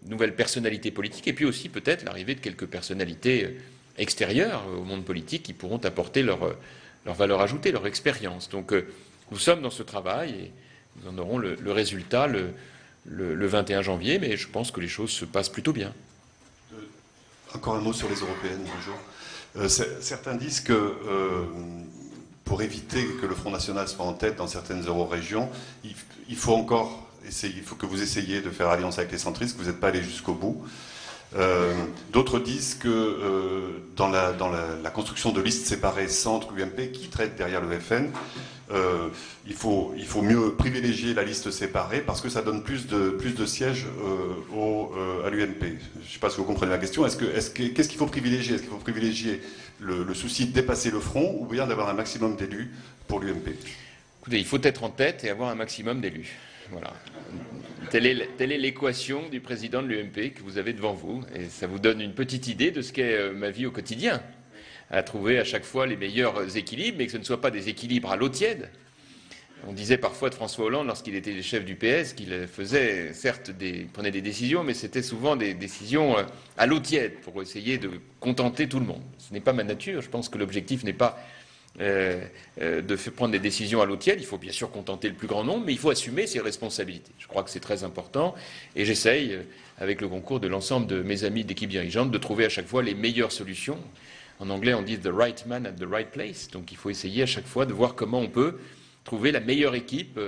nouvelles personnalités politiques, et puis aussi peut-être l'arrivée de quelques personnalités extérieures au monde politique qui pourront apporter leur valeur ajoutée, leur expérience. Donc nous sommes dans ce travail et nous en aurons le résultat le 21 janvier, mais je pense que les choses se passent plutôt bien. Encore un mot sur les européennes, bonjour. Certains disent que pour éviter que le Front National soit en tête dans certaines eurorégions, il faut encore essayer, il faut que vous essayiez de faire alliance avec les centristes, que vous n'êtes pas allé jusqu'au bout. D'autres disent que dans la construction de listes séparées centre-UMP qui traitent derrière le FN, il faut mieux privilégier la liste séparée parce que ça donne plus de sièges à l'UMP. Je ne sais pas si vous comprenez la question. Qu'est-ce qu'il faut privilégier? Est-ce qu'il faut privilégier le souci de dépasser le front ou bien d'avoir un maximum d'élus pour l'UMP? Écoutez, il faut être en tête et avoir un maximum d'élus. Voilà. Telle est l'équation du président de l'UMP que vous avez devant vous. Et ça vous donne une petite idée de ce qu'est ma vie au quotidien. À trouver à chaque fois les meilleurs équilibres, mais que ce ne soit pas des équilibres à l'eau tiède. On disait parfois de François Hollande, lorsqu'il était le chef du PS, qu'il faisait, certes, prenait des décisions, mais c'était souvent des décisions à l'eau tiède pour essayer de contenter tout le monde. Ce n'est pas ma nature. Je pense que l'objectif n'est pas de prendre des décisions à l'eau tiède. Il faut bien sûr contenter le plus grand nombre, mais il faut assumer ses responsabilités. Je crois que c'est très important et j'essaye, avec le concours de l'ensemble de mes amis d'équipe dirigeante, de trouver à chaque fois les meilleures solutions. En anglais, on dit « the right man at the right place ». Donc il faut essayer à chaque fois de voir comment on peut trouver la meilleure équipe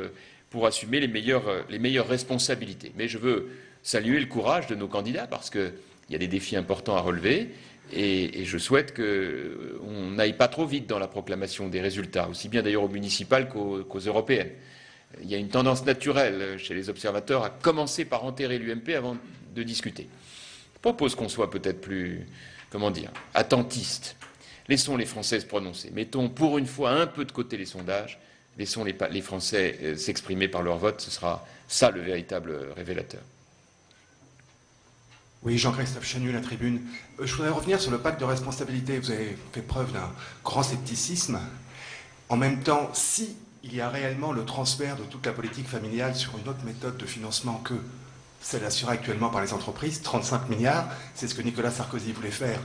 pour assumer les meilleures responsabilités. Mais je veux saluer le courage de nos candidats parce qu'il y a des défis importants à relever. Et je souhaite qu'on n'aille pas trop vite dans la proclamation des résultats, aussi bien d'ailleurs aux municipales qu'aux européennes. Il y a une tendance naturelle chez les observateurs à commencer par enterrer l'UMP avant de discuter. Je propose qu'on soit peut-être plus, attentiste. Laissons les Français se prononcer. Mettons pour une fois un peu de côté les sondages. Laissons les Français s'exprimer par leur vote. Ce sera ça le véritable révélateur. Oui, Jean-Christophe Chenu, La Tribune. Je voudrais revenir sur le pacte de responsabilité. Vous avez fait preuve d'un grand scepticisme. En même temps, si il y a réellement le transfert de toute la politique familiale sur une autre méthode de financement que celle assurée actuellement par les entreprises, 35 milliards, c'est ce que Nicolas Sarkozy voulait faire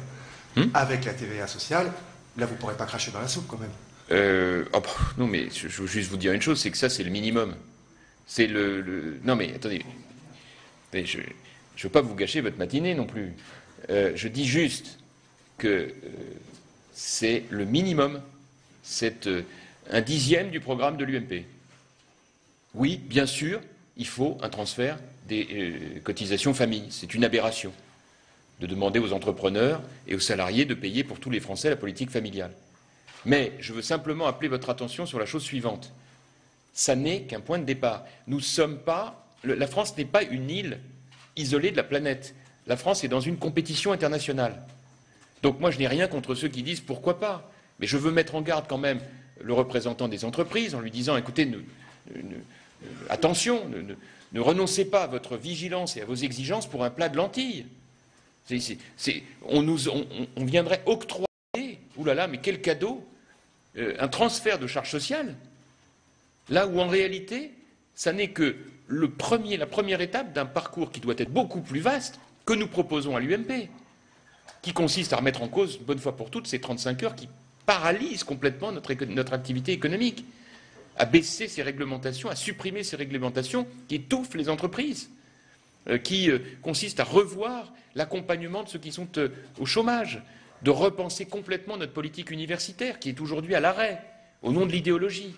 avec la TVA sociale, là vous ne pourrez pas cracher dans la soupe quand même. Non mais je veux juste vous dire une chose, c'est que ça c'est le minimum. C'est Non mais attendez, je ne veux pas vous gâcher votre matinée non plus. Je dis juste que c'est le minimum. C'est un dixième du programme de l'UMP. Oui, bien sûr, il faut un transfert des cotisations famille. C'est une aberration de demander aux entrepreneurs et aux salariés de payer pour tous les Français la politique familiale. Mais je veux simplement appeler votre attention sur la chose suivante. Ça n'est qu'un point de départ. Nous sommes pas... La France n'est pas une île isolée de la planète. La France est dans une compétition internationale. Donc moi, je n'ai rien contre ceux qui disent pourquoi pas. Mais je veux mettre en garde quand même le représentant des entreprises en lui disant, écoutez, attention, ne renoncez pas à votre vigilance et à vos exigences pour un plat de lentilles. On viendrait octroyer, oulala, mais quel cadeau, un transfert de charges sociales, là où en réalité, ça n'est que la première étape d'un parcours qui doit être beaucoup plus vaste que nous proposons à l'UMP, qui consiste à remettre en cause, une bonne fois pour toutes, ces 35 heures qui paralysent complètement notre activité économique, à baisser ces réglementations, à supprimer ces réglementations qui étouffent les entreprises. qui consiste à revoir l'accompagnement de ceux qui sont au chômage, de repenser complètement notre politique universitaire qui est aujourd'hui à l'arrêt, au nom de l'idéologie,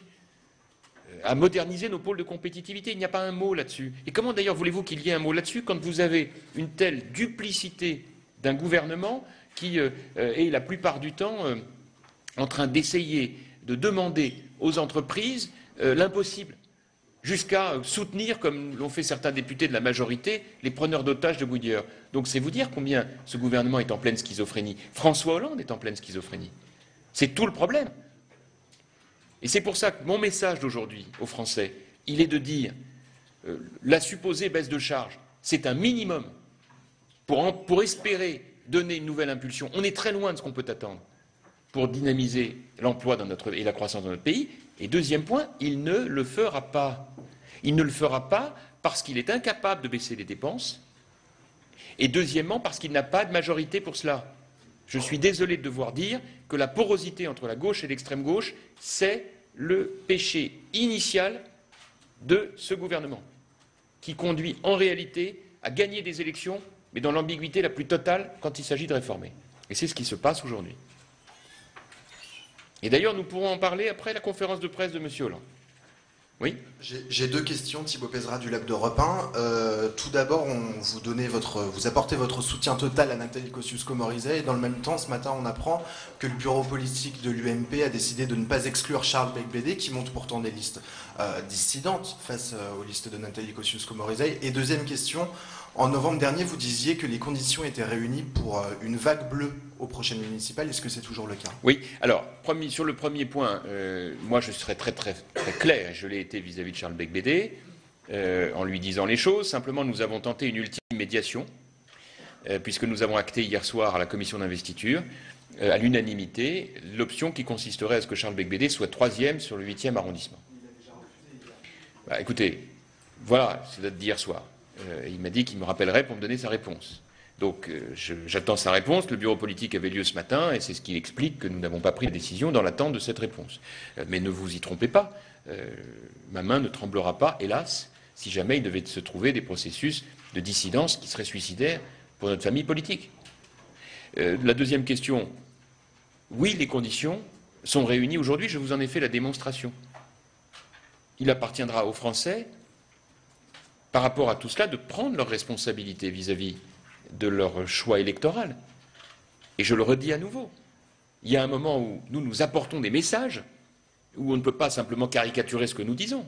à moderniser nos pôles de compétitivité. Il n'y a pas un mot là-dessus. Et comment d'ailleurs voulez-vous qu'il y ait un mot là-dessus quand vous avez une telle duplicité d'un gouvernement qui est la plupart du temps en train d'essayer de demander aux entreprises l'impossible, jusqu'à soutenir, comme l'ont fait certains députés de la majorité, les preneurs d'otages de Goodyear. Donc c'est vous dire combien ce gouvernement est en pleine schizophrénie. François Hollande est en pleine schizophrénie. C'est tout le problème. Et c'est pour ça que mon message d'aujourd'hui aux Français, il est de dire la supposée baisse de charge, c'est un minimum pour espérer donner une nouvelle impulsion. On est très loin de ce qu'on peut attendre pour dynamiser l'emploi et la croissance dans notre pays. Et deuxième point, il ne le fera pas. Il ne le fera pas parce qu'il est incapable de baisser les dépenses. Et deuxièmement, parce qu'il n'a pas de majorité pour cela. Je suis désolé de devoir dire que la porosité entre la gauche et l'extrême gauche, c'est le péché initial de ce gouvernement, qui conduit en réalité à gagner des élections, mais dans l'ambiguïté la plus totale quand il s'agit de réformer. Et c'est ce qui se passe aujourd'hui. Et d'ailleurs, nous pourrons en parler après la conférence de presse de M. Hollande. Oui. J'ai deux questions, Thibaut Pézra du Lab d'Europe 1. Tout d'abord, vous apportez votre soutien total à Nathalie Kosciusko-Morizet et dans le même temps, ce matin, on apprend que le bureau politique de l'UMP a décidé de ne pas exclure Charles Beigbeder, qui monte pourtant des listes dissidentes face aux listes de Nathalie Kosciusko-Morizet. Et deuxième question, en novembre dernier, vous disiez que les conditions étaient réunies pour une vague bleue aux prochaines municipales. Est-ce que c'est toujours le cas? Oui. Alors, sur le premier point, moi je serai très clair, je l'ai été vis-à-vis de Charles Beigbeder, en lui disant les choses. Simplement, nous avons tenté une ultime médiation, puisque nous avons acté hier soir à la commission d'investiture, à l'unanimité, l'option qui consisterait à ce que Charles Beigbeder soit 3e sur le 8e arrondissement. Bah, écoutez, voilà, c'est date d'hier soir. Il m'a dit qu'il me rappellerait pour me donner sa réponse. Donc j'attends sa réponse. Le bureau politique avait lieu ce matin et c'est ce qui explique que nous n'avons pas pris de décision dans l'attente de cette réponse. Mais ne vous y trompez pas, ma main ne tremblera pas, hélas, si jamais il devait se trouver des processus de dissidence qui seraient suicidaires pour notre famille politique. La deuxième question, oui, les conditions sont réunies aujourd'hui, je vous en ai fait la démonstration. Il appartiendra aux Français, par rapport à tout cela, de prendre leurs responsabilités vis-à-vis de leur choix électoral. Et je le redis à nouveau, il y a un moment où nous apportons des messages, où on ne peut pas simplement caricaturer ce que nous disons.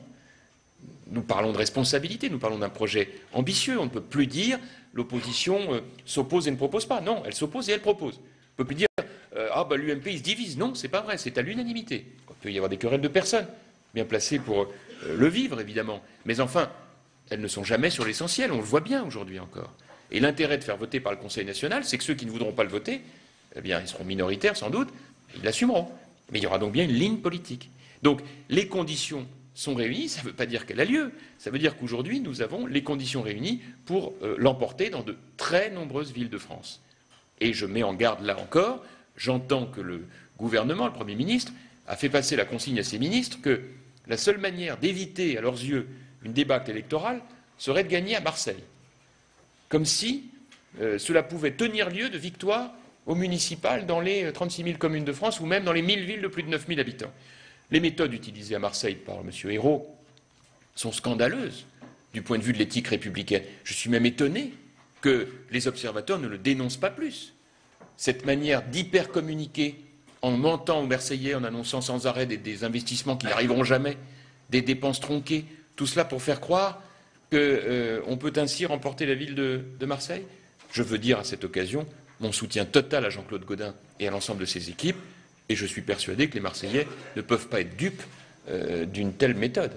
Nous parlons de responsabilité, nous parlons d'un projet ambitieux, on ne peut plus dire l'opposition s'oppose et ne propose pas. Non, elle s'oppose et elle propose. On ne peut plus dire l'UMP il se divise. Non, c'est pas vrai, c'est à l'unanimité. Il peut y avoir des querelles de personnes, bien placées pour le vivre évidemment. Mais enfin, elles ne sont jamais sur l'essentiel, on le voit bien aujourd'hui encore. Et l'intérêt de faire voter par le Conseil national, c'est que ceux qui ne voudront pas le voter, eh bien, ils seront minoritaires sans doute, ils l'assumeront. Mais il y aura donc bien une ligne politique. Donc, les conditions sont réunies, ça ne veut pas dire qu'elle a lieu, ça veut dire qu'aujourd'hui, nous avons les conditions réunies pour l'emporter dans de très nombreuses villes de France. Et je mets en garde là encore, j'entends que le gouvernement, le Premier ministre, a fait passer la consigne à ses ministres que la seule manière d'éviter, à leurs yeux, une débâcle électorale serait de gagner à Marseille. Comme si cela pouvait tenir lieu de victoire au municipal dans les 36 000 communes de France ou même dans les 1000 villes de plus de 9 000 habitants. Les méthodes utilisées à Marseille par M. Ayrault sont scandaleuses du point de vue de l'éthique républicaine. Je suis même étonné que les observateurs ne le dénoncent pas plus. Cette manière d'hyper-communiquer en mentant aux Marseillais, en annonçant sans arrêt des investissements qui n'arriveront jamais, des dépenses tronquées, tout cela pour faire croire qu'on peut ainsi remporter la ville de Marseille. Je veux dire à cette occasion mon soutien total à Jean-Claude Gaudin et à l'ensemble de ses équipes, et je suis persuadé que les Marseillais ne peuvent pas être dupes d'une telle méthode.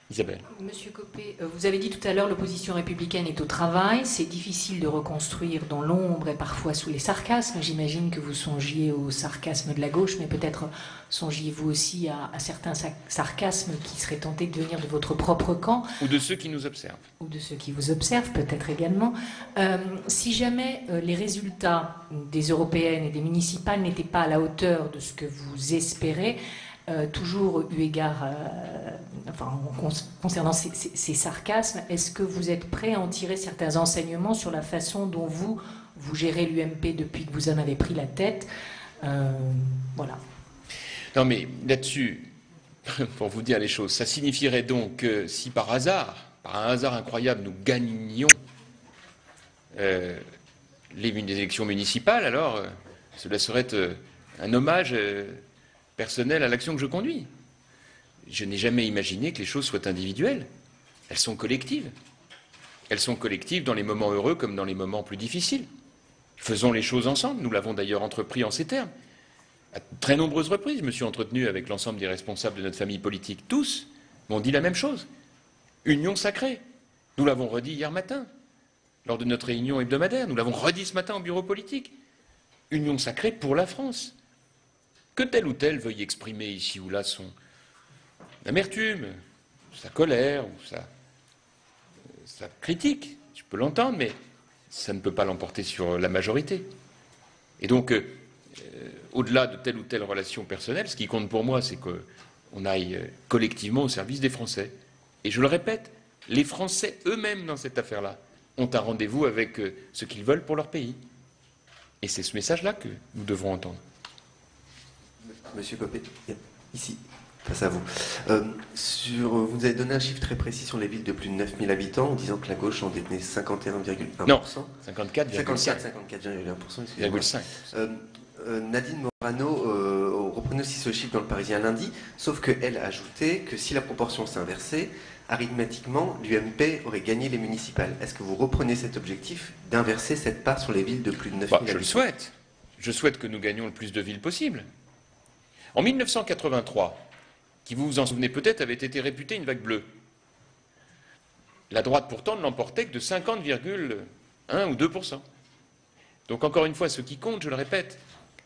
Isabelle. Monsieur Copé, vous avez dit tout à l'heure l'opposition républicaine est au travail, c'est difficile de reconstruire dans l'ombre et parfois sous les sarcasmes. J'imagine que vous songiez au sarcasme de la gauche, mais peut-être songiez-vous aussi à certains sarcasmes qui seraient tentés de venir de votre propre camp. Ou de ceux qui nous observent. Ou de ceux qui vous observent, peut-être également. Si jamais les résultats des européennes et des municipales n'étaient pas à la hauteur de ce que vous espérez, toujours eu égard, concernant ces sarcasmes, est-ce que vous êtes prêt à en tirer certains enseignements sur la façon dont vous gérez l'UMP depuis que vous en avez pris la tête? Voilà. Non, mais là-dessus, pour vous dire les choses, ça signifierait donc que si par un hasard incroyable, nous gagnions les élections municipales, alors cela serait un hommage personnel à l'action que je conduis. Je n'ai jamais imaginé que les choses soient individuelles. Elles sont collectives. Elles sont collectives dans les moments heureux comme dans les moments plus difficiles. Faisons les choses ensemble. Nous l'avons d'ailleurs entrepris en ces termes. À très nombreuses reprises, je me suis entretenu avec l'ensemble des responsables de notre famille politique. Tous m'ont dit la même chose. Union sacrée. Nous l'avons redit hier matin, lors de notre réunion hebdomadaire. Nous l'avons redit ce matin au bureau politique. Union sacrée pour la France. Que tel ou tel veuille exprimer ici ou là son amertume, sa colère ou sa critique, je peux l'entendre, mais ça ne peut pas l'emporter sur la majorité. Et donc, au-delà de telle ou telle relation personnelle, ce qui compte pour moi, c'est qu'on aille collectivement au service des Français. Et je le répète, les Français eux-mêmes dans cette affaire-là ont un rendez-vous avec ce qu'ils veulent pour leur pays. Et c'est ce message-là que nous devrons entendre. Monsieur Copé, ici, face à vous. Vous avez donné un chiffre très précis sur les villes de plus de 9000 habitants en disant que la gauche en détenait 51,1%. Non, 54,1%. 54,1%. Nadine Morano reprenait aussi ce chiffre dans le Parisien lundi, sauf qu'elle a ajouté que si la proportion s'inversait, arithmétiquement, l'UMP aurait gagné les municipales. Est-ce que vous reprenez cet objectif d'inverser cette part sur les villes de plus de 9000 habitants? Je le souhaite. Je souhaite que nous gagnions le plus de villes possible. En 1983, qui vous vous en souvenez peut-être, avait été réputée une vague bleue. La droite pourtant ne l'emportait que de 50,1 ou 2%. Donc encore une fois, ce qui compte, je le répète,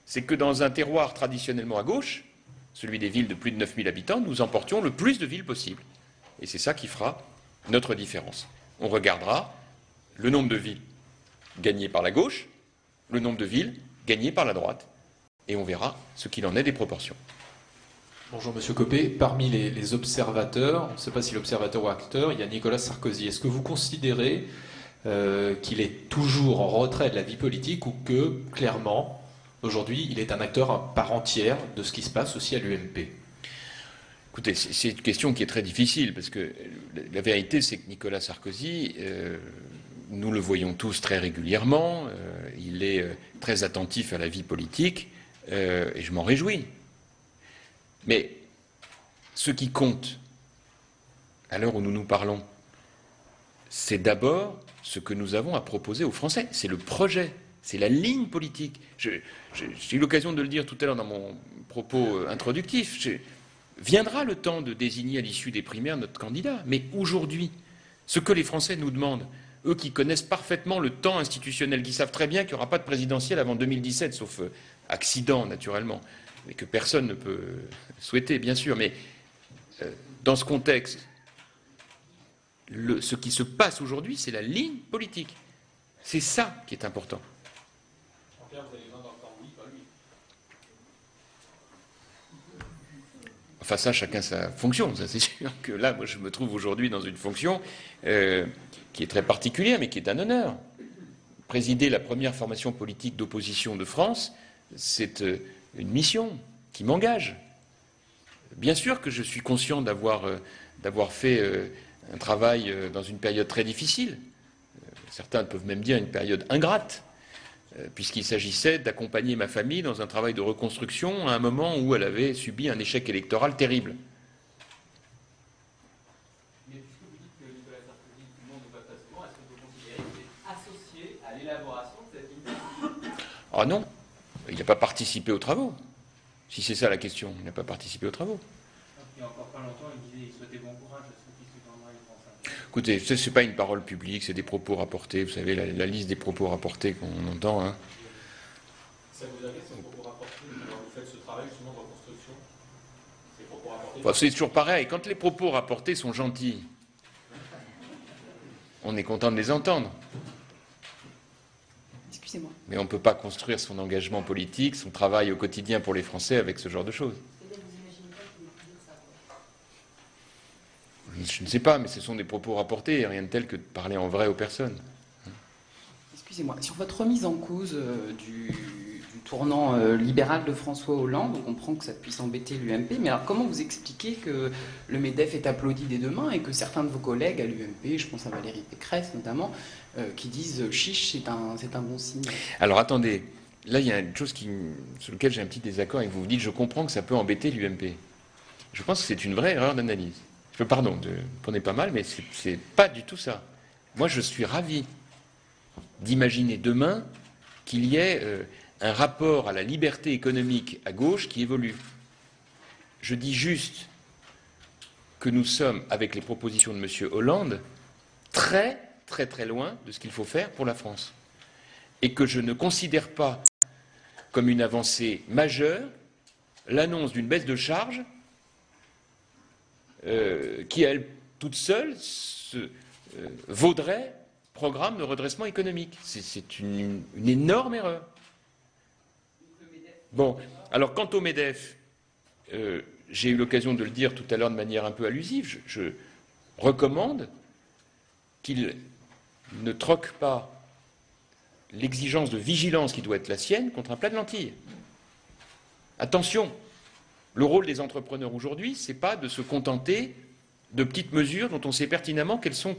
c'est que dans un terroir traditionnellement à gauche, celui des villes de plus de 9000 habitants, nous emportions le plus de villes possible. Et c'est ça qui fera notre différence. On regardera le nombre de villes gagnées par la gauche, le nombre de villes gagnées par la droite, et on verra ce qu'il en est des proportions. Bonjour Monsieur Copé, parmi les observateurs, on ne sait pas si l'observateur ou acteur, il y a Nicolas Sarkozy. Est-ce que vous considérez qu'il est toujours en retrait de la vie politique ou que, clairement, aujourd'hui, il est un acteur à part entière de ce qui se passe aussi à l'UMP? Écoutez, c'est une question qui est très difficile, parce que la vérité, c'est que Nicolas Sarkozy, nous le voyons tous très régulièrement, il est très attentif à la vie politique, et je m'en réjouis. Mais ce qui compte, à l'heure où nous nous parlons, c'est d'abord ce que nous avons à proposer aux Français. C'est le projet, c'est la ligne politique. J'ai eu l'occasion de le dire tout à l'heure dans mon propos introductif. Viendra le temps de désigner à l'issue des primaires notre candidat. Mais aujourd'hui, ce que les Français nous demandent, eux qui connaissent parfaitement le temps institutionnel, qui savent très bien qu'il n'y aura pas de présidentielle avant 2017, sauf accident naturellement, mais que personne ne peut souhaiter, bien sûr. Mais dans ce contexte, ce qui se passe aujourd'hui, c'est la ligne politique. C'est ça qui est important. Enfin, ça, chacun sa fonction. Ça, c'est sûr que là, moi, je me trouve aujourd'hui dans une fonction qui est très particulière, mais qui est un honneur. Présider la première formation politique d'opposition de France, c'est une mission qui m'engage. Bien sûr que je suis conscient d'avoir fait un travail dans une période très difficile. Certains peuvent même dire une période ingrate, puisqu'il s'agissait d'accompagner ma famille dans un travail de reconstruction à un moment où elle avait subi un échec électoral terrible. Mais puisque vous dites que Nicolas Sarkozy, tout le monde ne vote pas souvent, est-ce que vous considérez qu'il est associé à l'élaboration de cette ligne? Ah non, il n'a pas participé aux travaux. Si c'est ça la question, il n'a pas participé aux travaux. Il n'y a encore pas longtemps, il disait qu'il souhaitait bon courage à ceux qui soutiendraient les Français. Écoutez, ce n'est pas une parole publique, c'est des propos rapportés. Vous savez, la liste des propos rapportés qu'on entend. Hein. Ça vous agace, ces propos rapportés, quand vous faites ce travail justement de reconstruction? Ces propos rapportés, Enfin, c'est toujours pareil. Quand les propos rapportés sont gentils, on est content de les entendre. Excusez-moi. Mais on ne peut pas construire son engagement politique, son travail au quotidien pour les Français avec ce genre de choses. Vous imaginez pas Je ne sais pas, mais ce sont des propos rapportés, rien de tel que de parler en vrai aux personnes. Excusez-moi, sur votre remise en cause du tournant libéral de François Hollande, on comprend que ça puisse embêter l'UMP, mais alors comment vous expliquez que le MEDEF est applaudi dès demain et que certains de vos collègues à l'UMP, je pense à Valérie Pécresse notamment, qui disent chiche, c'est un bon signe? Alors attendez, là il y a une chose sur laquelle j'ai un petit désaccord avec vous. Vous dites je comprends que ça peut embêter l'UMP. Je pense que c'est une vraie erreur d'analyse. Pardon, ne prenez pas mal, mais c'est pas du tout ça. Moi je suis ravi d'imaginer demain qu'il y ait un rapport à la liberté économique à gauche qui évolue. Je dis juste que nous sommes, avec les propositions de M. Hollande, très très très loin de ce qu'il faut faire pour la France. Et que je ne considère pas comme une avancée majeure l'annonce d'une baisse de charges qui, elle, toute seule, vaudrait programme de redressement économique. C'est une énorme erreur. Bon, alors quant au MEDEF, j'ai eu l'occasion de le dire tout à l'heure de manière un peu allusive, je recommande qu'il ne troque pas l'exigence de vigilance qui doit être la sienne contre un plat de lentilles. Attention, le rôle des entrepreneurs aujourd'hui, ce n'est pas de se contenter de petites mesures dont on sait pertinemment qu'elles sont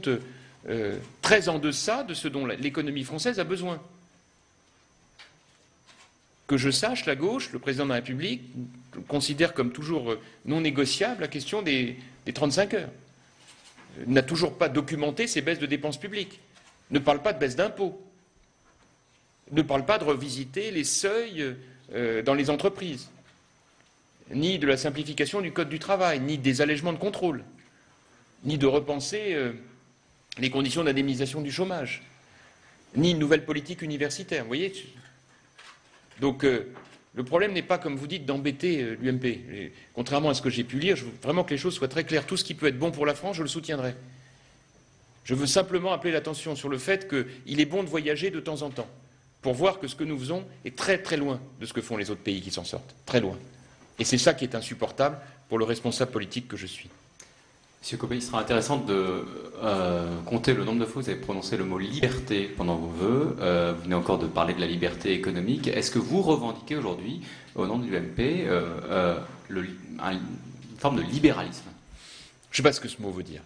très en deçà de ce dont l'économie française a besoin. Que je sache, la gauche, le président de la République, considère comme toujours non négociable la question des 35 heures. N'a toujours pas documenté ses baisses de dépenses publiques. Ne parle pas de baisse d'impôts. Ne parle pas de revisiter les seuils dans les entreprises. Ni de la simplification du Code du travail, ni des allègements de contrôle, ni de repenser les conditions d'indemnisation du chômage, ni une nouvelle politique universitaire. Vous voyez ? Donc le problème n'est pas, comme vous dites, d'embêter l'UMP. Contrairement à ce que j'ai pu lire, je veux vraiment que les choses soient très claires. Tout ce qui peut être bon pour la France, je le soutiendrai. Je veux simplement appeler l'attention sur le fait qu'il est bon de voyager de temps en temps, pour voir que ce que nous faisons est très très loin de ce que font les autres pays qui s'en sortent. Très loin. Et c'est ça qui est insupportable pour le responsable politique que je suis. Monsieur Copé, il sera intéressant de compter le nombre de fois où vous avez prononcé le mot liberté pendant vos vœux. Vous venez encore de parler de la liberté économique. Est-ce que vous revendiquez aujourd'hui, au nom de l'UMP, une forme de libéralisme? Je ne sais pas ce que ce mot veut dire.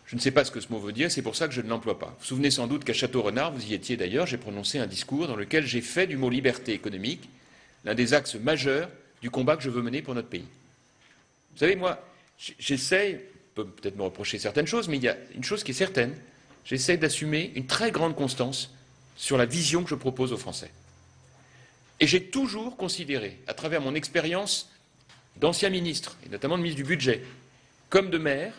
Je ne sais pas ce que ce mot veut dire, c'est pour ça que je ne l'emploie pas. Vous vous souvenez sans doute qu'à Château-Renard, vous y étiez d'ailleurs, j'ai prononcé un discours dans lequel j'ai fait du mot liberté économique l'un des axes majeurs du combat que je veux mener pour notre pays. Vous savez, moi, j'essaye, peut-être me reprocher certaines choses, mais il y a une chose qui est certaine, j'essaye d'assumer une très grande constance sur la vision que je propose aux Français. Et j'ai toujours considéré, à travers mon expérience d'ancien ministre, et notamment de ministre du Budget, comme de maire,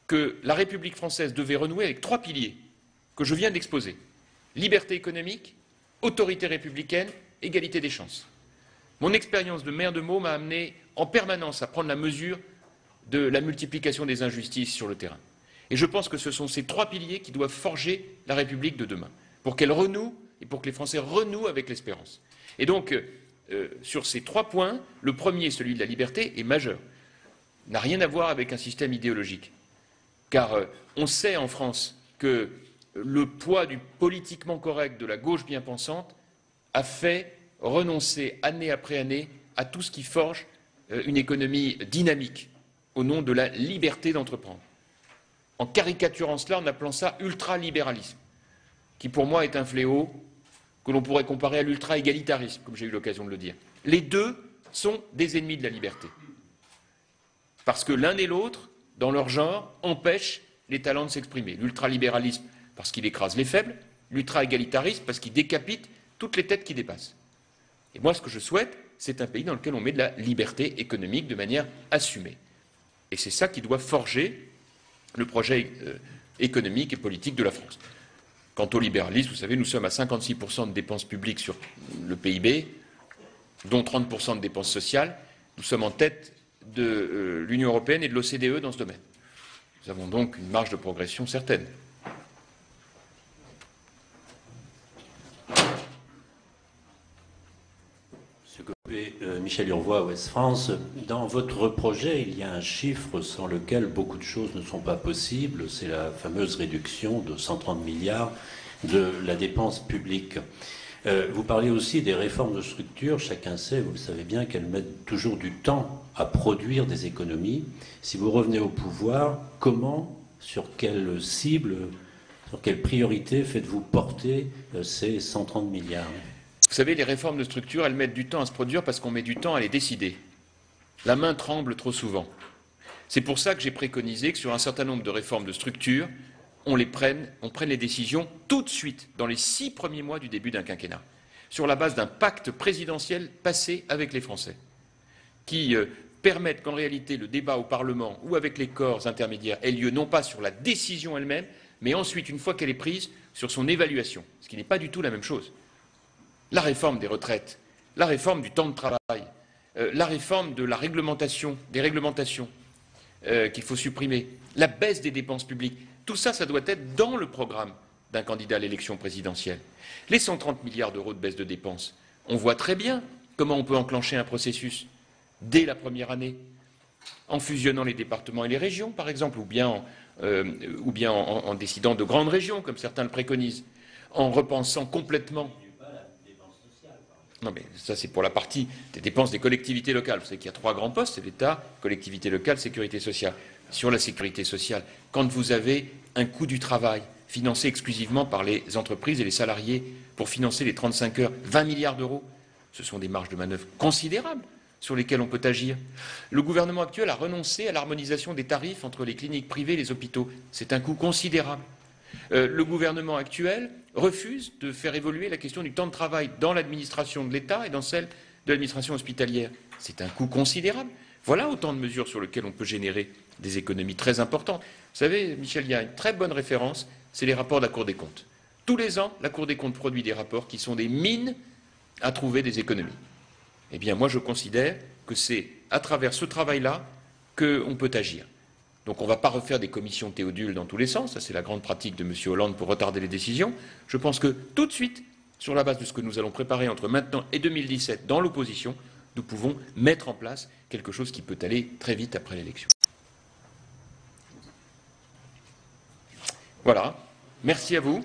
que la République française devait renouer avec 3 piliers que je viens d'exposer. Liberté économique, autorité républicaine, égalité des chances. Mon expérience de maire de Meaux m'a amené en permanence à prendre la mesure de la multiplication des injustices sur le terrain. Et je pense que ce sont ces 3 piliers qui doivent forger la République de demain, pour qu'elle renoue et pour que les Français renouent avec l'espérance. Et donc, sur ces 3 points, le premier, celui de la liberté, est majeur. N'a rien à voir avec un système idéologique. Car on sait en France que le poids du politiquement correct de la gauche bien pensante a fait renoncer année après année à tout ce qui forge une économie dynamique au nom de la liberté d'entreprendre. En caricaturant cela, en appelant ça ultralibéralisme, qui pour moi est un fléau que l'on pourrait comparer à l'ultra-égalitarisme, comme j'ai eu l'occasion de le dire. Les deux sont des ennemis de la liberté. Parce que l'un et l'autre, dans leur genre, empêchent les talents de s'exprimer. L'ultralibéralisme, parce qu'il écrase les faibles, l'ultra-égalitarisme, parce qu'il décapite toutes les têtes qui dépassent. Et moi, ce que je souhaite, c'est un pays dans lequel on met de la liberté économique de manière assumée. Et c'est ça qui doit forger le projet économique et politique de la France. Quant au libéralisme, vous savez, nous sommes à 56% de dépenses publiques sur le PIB, dont 30% de dépenses sociales. Nous sommes en tête de l'Union européenne et de l'OCDE dans ce domaine. Nous avons donc une marge de progression certaine. Copé, Michel Urvois, Ouest France. Dans votre projet, il y a un chiffre sans lequel beaucoup de choses ne sont pas possibles. C'est la fameuse réduction de 130 milliards de la dépense publique. Vous parlez aussi des réformes de structure. Chacun sait, vous le savez bien, qu'elles mettent toujours du temps à produire des économies. Si vous revenez au pouvoir, comment, sur quelle cible, sur quelle priorité faites-vous porter ces 130 milliards ? Vous savez, les réformes de structure, elles mettent du temps à se produire parce qu'on met du temps à les décider. La main tremble trop souvent. C'est pour ça que j'ai préconisé que sur un certain nombre de réformes de structure, on prenne les décisions tout de suite, dans les 6 premiers mois du début d'un quinquennat, sur la base d'un pacte présidentiel passé avec les Français, qui permettent qu'en réalité le débat au Parlement ou avec les corps intermédiaires ait lieu non pas sur la décision elle-même, mais ensuite, une fois qu'elle est prise, sur son évaluation, ce qui n'est pas du tout la même chose. La réforme des retraites, la réforme du temps de travail, la réforme de la réglementation, des réglementations qu'il faut supprimer, la baisse des dépenses publiques, tout ça, ça doit être dans le programme d'un candidat à l'élection présidentielle. Les 130 milliards d'euros de baisse de dépenses, on voit très bien comment on peut enclencher un processus dès la première année, en fusionnant les départements et les régions, par exemple, ou bien en décidant de grandes régions, comme certains le préconisent, en repensant complètement. Non, mais ça, c'est pour la partie des dépenses des collectivités locales. Vous savez qu'il y a 3 grands postes, c'est l'État, collectivité locale, sécurité sociale. Sur la sécurité sociale, quand vous avez un coût du travail financé exclusivement par les entreprises et les salariés pour financer les 35 heures, 20 milliards d'euros, ce sont des marges de manœuvre considérables sur lesquelles on peut agir. Le gouvernement actuel a renoncé à l'harmonisation des tarifs entre les cliniques privées et les hôpitaux. C'est un coût considérable. Le gouvernement actuel refuse de faire évoluer la question du temps de travail dans l'administration de l'État et dans celle de l'administration hospitalière. C'est un coût considérable. Voilà autant de mesures sur lesquelles on peut générer des économies très importantes. Vous savez, Michel, il y a une très bonne référence, c'est les rapports de la Cour des comptes. Tous les ans, la Cour des comptes produit des rapports qui sont des mines à trouver des économies. Eh bien, moi, je considère que c'est à travers ce travail-là qu'on peut agir. Donc on ne va pas refaire des commissions Théodule dans tous les sens, ça c'est la grande pratique de M. Hollande pour retarder les décisions. Je pense que tout de suite, sur la base de ce que nous allons préparer entre maintenant et 2017 dans l'opposition, nous pouvons mettre en place quelque chose qui peut aller très vite après l'élection. Voilà, merci à vous.